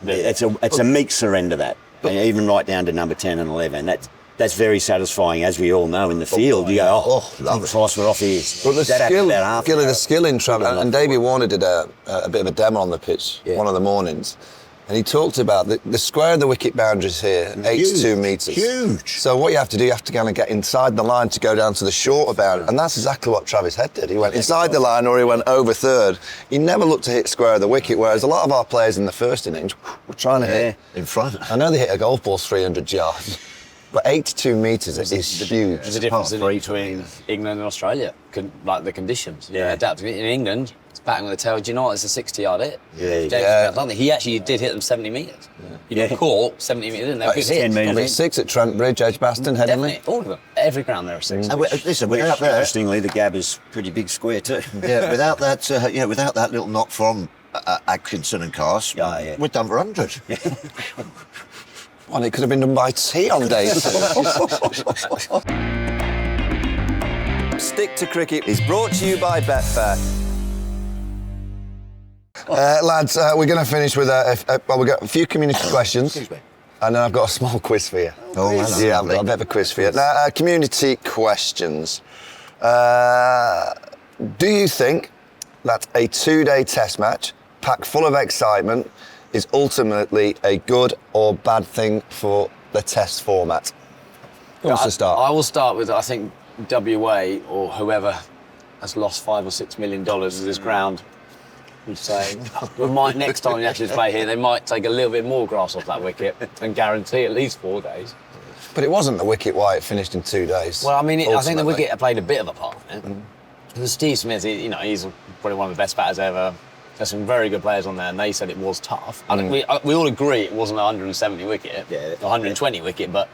It's a meek surrender, that. Even right down to number 10 and 11. That's very satisfying, as we all know in the field. You go, thanks, we're off here. But the skill in travel, and Davey Warner did a bit of a demo on the pitch one of the mornings, and he talked about the square of the wicket boundaries here, 8 to 2 metres. Huge. So what you have to do, you have to kind of get inside the line to go down to the shorter boundary, and that's exactly what Travis Head did. He went inside the line or he went over third. He never looked to hit square of the wicket, whereas a lot of our players in the first innings were trying to hit in front. I know they hit a golf ball 300 yards. But 8 to 2 metres is huge. There's a difference between England and Australia, like the conditions. Adapt. In England, it's batting with the tail. Do you know what? It's a 60-yard hit. He actually did hit them 70 metres. You got caught 70 metres, didn't they? 10 metres. 6 at Trent Bridge, Edgbaston, Headingley. All of them. Every ground there are 6. Listen, without that, interestingly, the Gab is pretty big square too. without that little knock from Atkinson and Cast, we're done for 100. Well, it could have been done by T on days. Stick to Cricket is brought to you by Betfair. Lads, we're going to finish with we've got a few community questions. Excuse me. And then I've got a small quiz for you. Oh, yeah, I've got a bit of a quiz for you. Now, community questions. Do you think that a 2-day test match, packed full of excitement, is ultimately a good or bad thing for the test format? Who wants to start? I will start with, I think, WA or whoever has lost $5 or $6 million of this ground. I'm saying, next time you actually play here, they might take a little bit more grass off that wicket and guarantee at least 4 days. But it wasn't the wicket why it finished in 2 days. Well, I mean, I think the wicket played a bit of a part in it. Because Steve Smith, he's probably one of the best batters ever. There's some very good players on there, and they said it was tough. I think we all agree it wasn't a 170 wicket, 120 wicket, but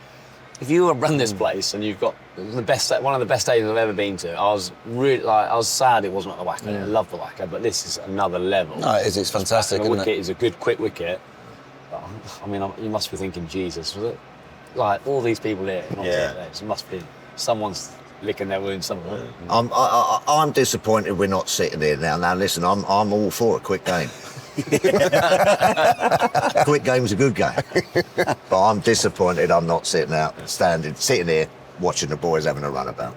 if you run this place and you've got one of the best stadiums I've ever been to, I was sad it wasn't at the Wacker. I love the Wacker, but this is another level. No, it is. It's fantastic. The wicket is a good, quick wicket. I mean, you must be thinking, Jesus, was it? Like all these people here, it must be someone's licking their wounds somewhere. I'm disappointed we're not sitting here now. Now listen, I'm all for a quick game. Quick game's a good game. But I'm disappointed I'm not sitting here watching the boys having a run about.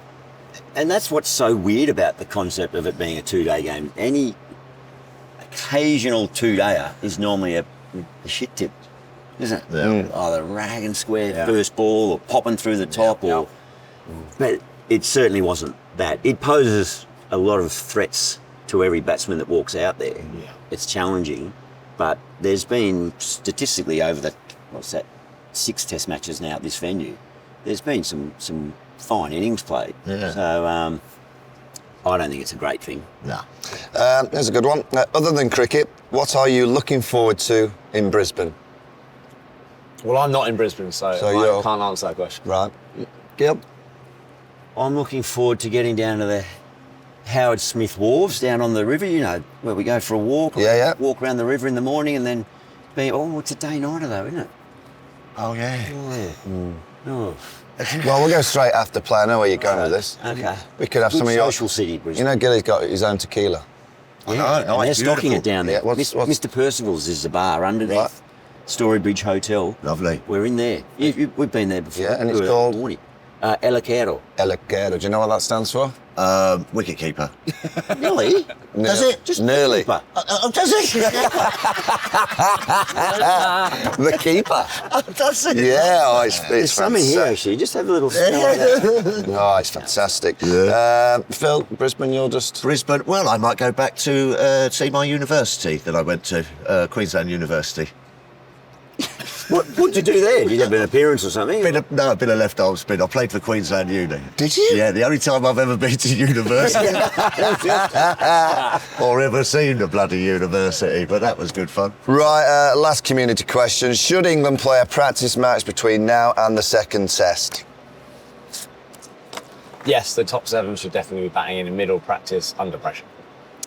And that's what's so weird about the concept of it being a 2-day game. Any occasional 2-dayer is normally a shit tip, isn't it? Yeah. Either rag and square first ball or popping through the top But it certainly wasn't that. It poses a lot of threats to every batsman that walks out there. Yeah. It's challenging, but there's been statistically over the 6 test matches now at this venue, there's been some fine innings played. Yeah. So I don't think it's a great thing. No. There's a good one. Other than cricket, what are you looking forward to in Brisbane? Well, I'm not in Brisbane, so I can't answer that question. Right. Gil? I'm looking forward to getting down to the Howard Smith Wharves down on the river, you know, where we go for a walk. Walk around the river in the morning and then it's a day-nighter though, isn't it? Oh, yeah. Oh. Well, we'll go straight after play. I know where you're going with this. Okay. We could have Good some of your... social city, Brisbane. You know, Gilly's got his own tequila. Yeah, no, they're it's stocking beautiful. it down there. Yeah, what's- Mr. Percival's is the bar underneath Right. Storybridge Hotel. Lovely. We're in there. We've been there before. Yeah, and it's We were called? morning. Elacero. Elegero. Do you know what that stands for? Wicketkeeper. Really? Does it? Just Nearly. keeper. Does it? The keeper. Does it? Yeah, oh, it's There's some in here fantastic. actually. Just have a little smell of that. Oh, it's fantastic. Phil, Brisbane, you're just... Brisbane. Well, I might go back to see my university that I went to, Queensland University. What'd you do there? Did you have an appearance or something? I've been a left-arm spin. I played for Queensland Uni. Did you? Yeah, the only time I've ever been to university. Or ever seen a bloody university, but that was good fun. Right, last community question. Should England play a practice match between now and the second test? Yes, the top 7 should definitely be batting in middle practice under pressure.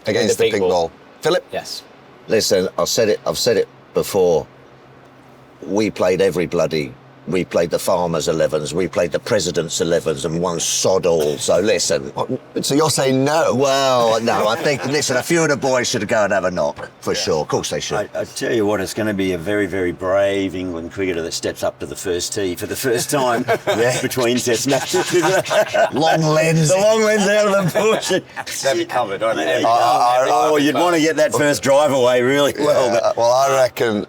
Against the pink ball. Philip? Yes. Listen, I've said it before. We played we played the Farmers 11s, we played the President's 11s and won sod all. So listen. So you're saying no? Well, no, I think, listen, a few of the boys should go and have a knock, for sure. Of course they should. I tell you what, it's going to be a very, very brave England cricketer that steps up to the first tee for the first time between test matches. Long lens. The long lens out of the bush. They'll be covered, won't they? You'd want to get that first drive away really well. Well, I reckon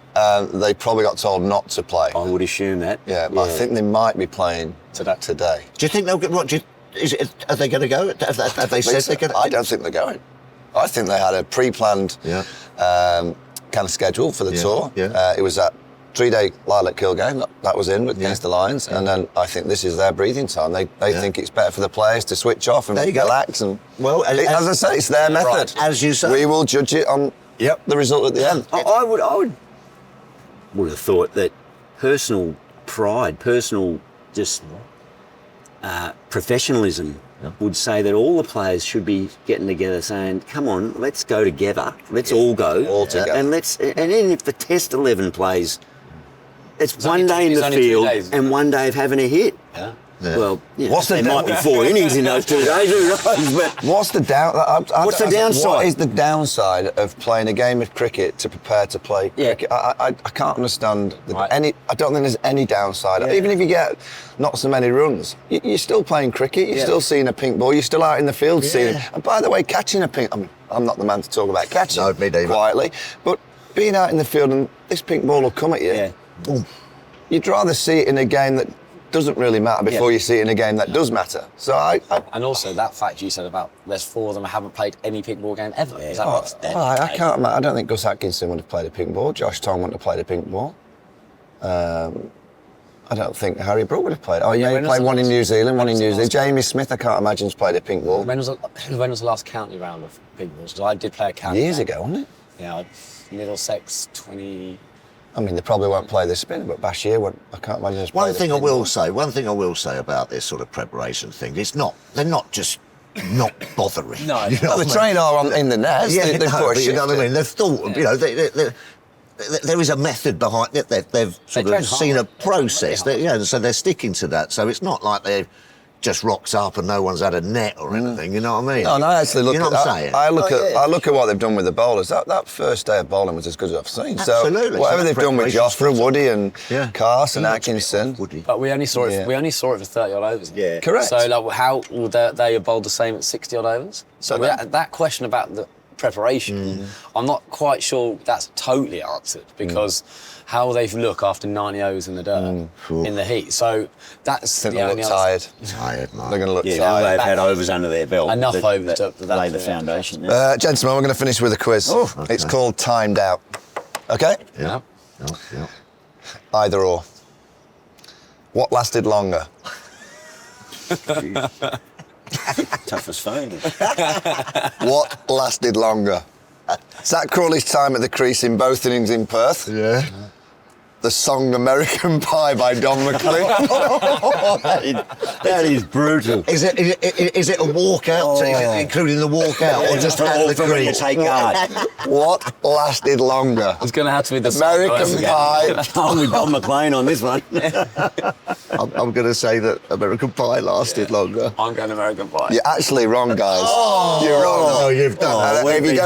they probably got told not to play. I would assume that. Yeah, but I think they might be playing today. Do you think they'll get what? Are they going to go? Have they said they're going to? I don't think they're going. I think they had a pre-planned kind of schedule for the tour. Yeah. It was that 3-day Lilac Kill game that was in against the Lions, and then I think this is their breathing time. They think it's better for the players to switch off and relax. And well, as I say, it's their method. Right, as you say, we will judge it on the result at the end. I would have thought that personal pride, personal just professionalism would say that all the players should be getting together saying, come on, let's go together, let's all go. All together. And then if the test 11 plays, it's one day in the field and one day of having a hit. Yeah. Yeah. Well, What's the there might be 4 innings in those 2 days, who knows? But What's the What's the downside? What is the downside of playing a game of cricket to prepare to play cricket? I can't understand any. I don't think there's any downside. Even if you get not so many runs, you're still playing cricket. You're still seeing a pink ball. You're still out in the field seeing. And by the way, catching a pink. I'm not the man to talk about catching me neither. quietly, but being out in the field and this pink ball will come at you. Yeah. Boom. You'd rather see it in a game that doesn't really matter before you see it in a game that does matter. So And also that fact you said about there's 4 of them who haven't played any pink ball game ever. Is that right? I can't imagine. I don't think Gus Atkinson would have played a pink ball. Josh Tong wouldn't have played a pink ball. I don't think Harry Brook would have played. Oh yeah, he played one in New Zealand, one in New Zealand. Jamie Smith, I can't imagine, has played a pink ball. When was the last county round of pink balls? Because I did play a county. Years ago, wasn't it? Yeah, Middlesex 20. I mean, they probably won't play this spin, but Bashir won't. I can't imagine. One thing I will say about this sort of preparation thing, they're not just not bothering. No, you know the train are in the nets. Yeah, they put a but you know what I shift mean. They've thought, you know, there is a method behind it. They've sort of seen a process. So they're sticking to that. So it's not like they're just rocks up and no one's had a net or anything. You know what I mean? No, and I actually look you know at what I'm saying? I look at what they've done with the bowlers. That first day of bowling was as good as I've seen. Absolutely. So whatever they've done with Jofra, Woody, and Carson, Yeah. Atkinson. Woody. But we only saw it. We only saw it for 30 odd overs. Yeah. Correct. So like, how will they have bowled the same at 60 odd overs? So that question about the preparation, I'm not quite sure that's totally answered because how will they look after 90 overs in the dirt in the heat? So that's They're the going to only look answer. tired. Tired, man. They're going to look Yeah, tired. they've had overs under their belt. Enough overs that to lay the yeah. foundation. Yeah. Gentlemen, we're going to finish with a quiz. Oh, okay. It's called Timed Out. Okay? Yeah. Yeah. Either or. What lasted longer? Tough as phone. What lasted longer? Zak Crawley's time at the crease in both innings in Perth. Yeah. The song American Pie by Don McLean. That is brutal. Is it a walkout, including the walkout, or just at the from when you green? take guard. What lasted longer? It's going to have to be the American Pie. I'm with Don McLean on this one. I'm going to say that American Pie lasted longer. I'm going American Pie. You're actually wrong, guys. You're wrong. Oh, you've done that. If you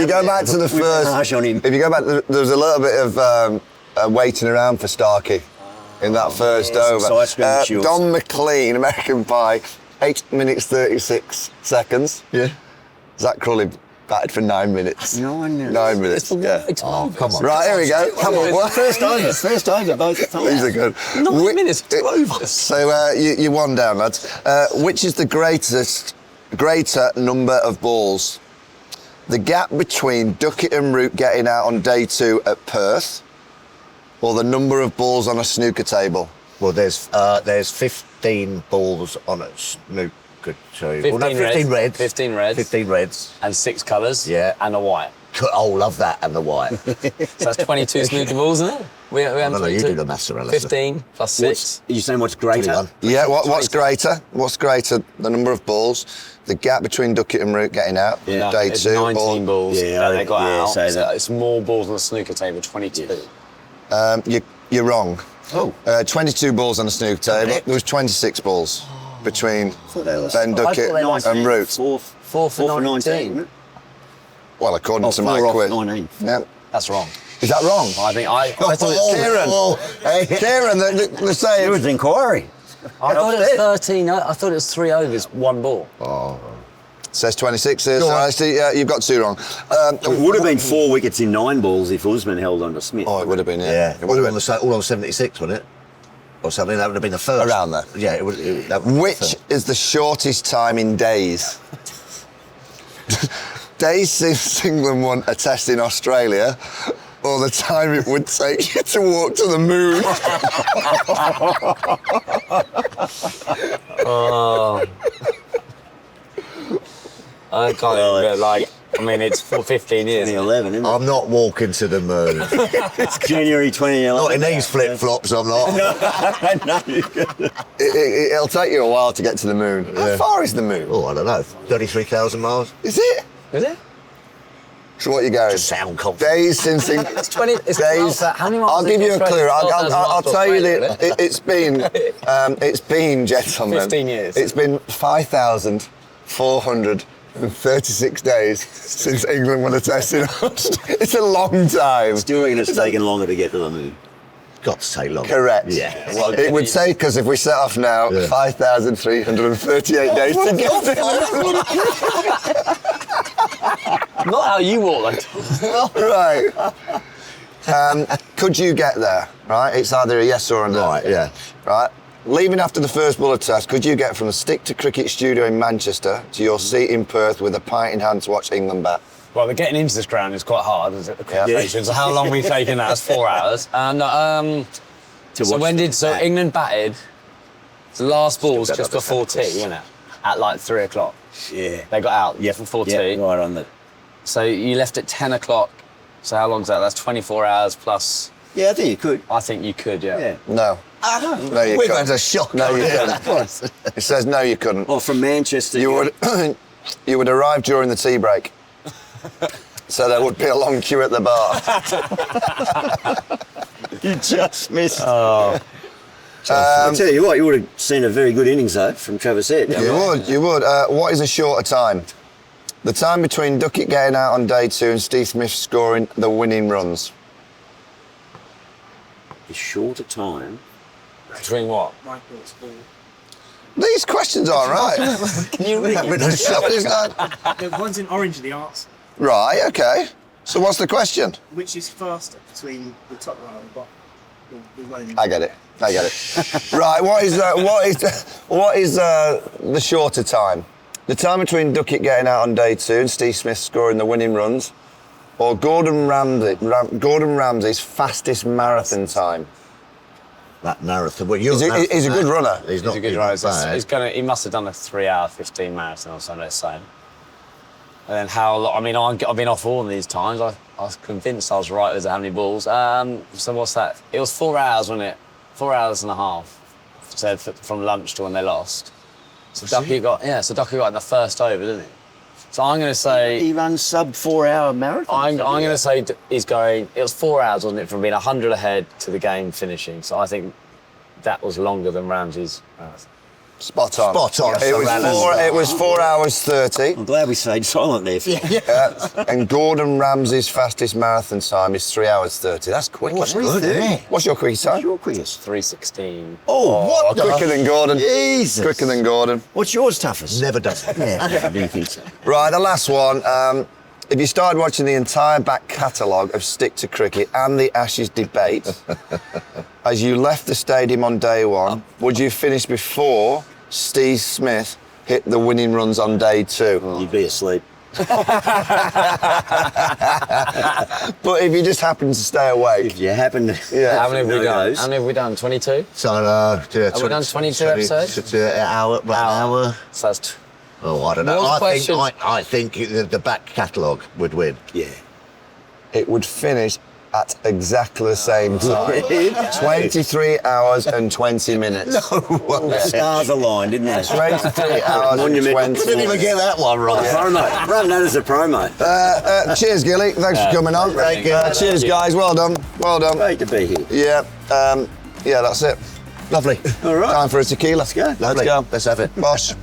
go back to the first, harsh on him. if you go back, there was a little bit of waiting around for Starkey in that first over. side screen shoots. Don McLean, American Pie, 8 minutes 36 seconds. Yeah. Zak Crawley batted for 9 minutes. 9 minutes. 9 minutes. Yeah. Oh, come on. Right, here we go. Come on, what? First over, both times. These are good. 9 minutes, 2 overs. So you're one down, lads. Which is the greater number of balls? The gap between Duckett and Root getting out on day 2 at Perth, or the number of balls on a snooker table? Well, there's 15 balls on a snooker table. 15 Well, no, 15 reds. 15 reds. 15 reds. And 6 colours. Yeah. And a white. Oh, love that, and the white. So that's 22 snooker balls, isn't it? We haven't No, you 22. do the maths, Alastair. 15 plus 6. Are you saying what's greater? 21. Yeah, what's greater? What's greater? The number of balls, the gap between Duckett and Root getting out, Yeah. day It's 2. 19 balls Yeah, that they got yeah, out. say So that. it's more balls on the snooker table, 22. You're wrong. Oh. 22 balls on the snooker table. There was 26 balls between Ben Duckett they were and Root. 4 for 19. Well, according to my 4 quiz. off 19. Yeah. That's wrong. Is that wrong? I thought it, Kieran, they're saying. It was inquiry. I thought it was 13. I thought it was 3 overs, 1 ball. Says 26 here, so Go on. I see, yeah, you've got 2 wrong. It would have been 4 wickets in 9 balls if Usman held on to Smith. Oh, it would have been, Yeah, it would have been all on 76, wouldn't it? Or something, that would have been the first. Around there. Yeah, that would have been the Which first. is the shortest time in days? Days since England won a test in Australia, or the time it would take you to walk to the moon? I can't even, like, I mean, it's for 15 years. 2011, isn't it? I'm not walking to the moon. It's January 2011. Not in these flip-flops, I'm not. It'll take you a while to get to the moon. How far is the moon? Oh, I don't know, 33,000 miles? Is it? Is it? So what you going? Just sound confident. Days since It's 20. It's days. how many miles? I'll is give it you a to clue. Australia? I'll 12,000 miles to tell you Australia, that isn't it? it's been, gentlemen. 15 years. It's been 5,436 days since England won a test in Australia. It's a long time. Still reckon it's taken longer to get to the moon. Got to say long. Correct. Yeah. Well, It would take us, if we set off now, 5,338 days to get there. Not how you walk, like. Right. Could you get there? Right. It's either a yes or a no. Right, yeah. Right. Leaving after the first ball of test, could you get from the Stick to Cricket studio in Manchester to your seat in Perth with a pint in hand to watch England bat? Well, getting into this ground is quite hard, is it? The qualification. So how long we taking that? It's 4 hours. And so England batted. The last ball was just before tea, wasn't it? At like 3 o'clock. Yeah. They got out. Yeah, before yeah, tea. right on the. So you left at 10 o'clock. So how long's that? That's 24 hours plus. Yeah, I think you could. I think you could, yeah. Yeah. No. No, you We've couldn't. had a shock. No, you couldn't. It says no, you couldn't. Oh, from Manchester. You would you would arrive during the tea break. So there would be a long queue at the bar. You just missed. I'll tell you what, you would have seen a very good innings though from Travis Head. You would. What is a shorter time? The time between Duckett getting out on day 2 and Steve Smith scoring the winning runs. A shorter time. Between what? These questions aren't right. Can you read? One's in orange, the answer. Right, okay. So what's the question? Which is faster between the top row and the bottom? I get it. Right, what is the shorter time? The time between Duckett getting out on day 2 and Steve Smith scoring the winning runs, or Gordon Ramsay's fastest marathon time? That marathon. Well, He's a good runner. He's not He's a good bad. he must have done a 3 hour 15 marathon or something, let's say. And then how long? I mean, I've been off all of these times. I was convinced I was right with how many balls. So what's that? It was 4 hours, wasn't it? 4 hours and a half. So from lunch to when they lost. So Ducky got in the first over, didn't he? So I'm going to say He runs sub 4 hour marathon. I'm going to say he's going. It was 4 hours, wasn't it, from being 100 ahead to the game finishing. So I think that was longer than Ramsey's marathon. Spot on. Yes, It was 4 hours 30. I'm glad we stayed silent there. And Gordon Ramsay's fastest marathon time is 3 hours 30. That's quick. That's good, isn't it? What's your quickest time? Your quickest. 3:16. Oh, what? Quicker than Gordon. Jesus. Quicker than Gordon. What's yours, Tuffers? Never does it. I didn't think so. Right, the last one. If you started watching the entire back catalogue of Stick to Cricket and the Ashes debate, as you left the stadium on day 1, would you finish before Steve Smith hit the winning runs on day 2? You'd be asleep. But if you just happen to stay awake, If you happen to... How many have we done? those. How many have we done? 22? So, Have we done 22 episodes? An hour. So that's Oh, I don't know. What was the I think the back catalogue would win. Yeah. it would finish at exactly the same time. 23 hours and 20 minutes. The stars aligned, didn't they? 23 hours and Monument. 20 Didn't even get that one right. Promo. Run that as a promo. Cheers, Gilly. Thanks for coming on. Thank you. Cheers, guys. Well done. Well done. Great to be here. Yeah, that's it. Lovely. All right. Time for a tequila. Let's go. Let's go. Let's have it. Bosh.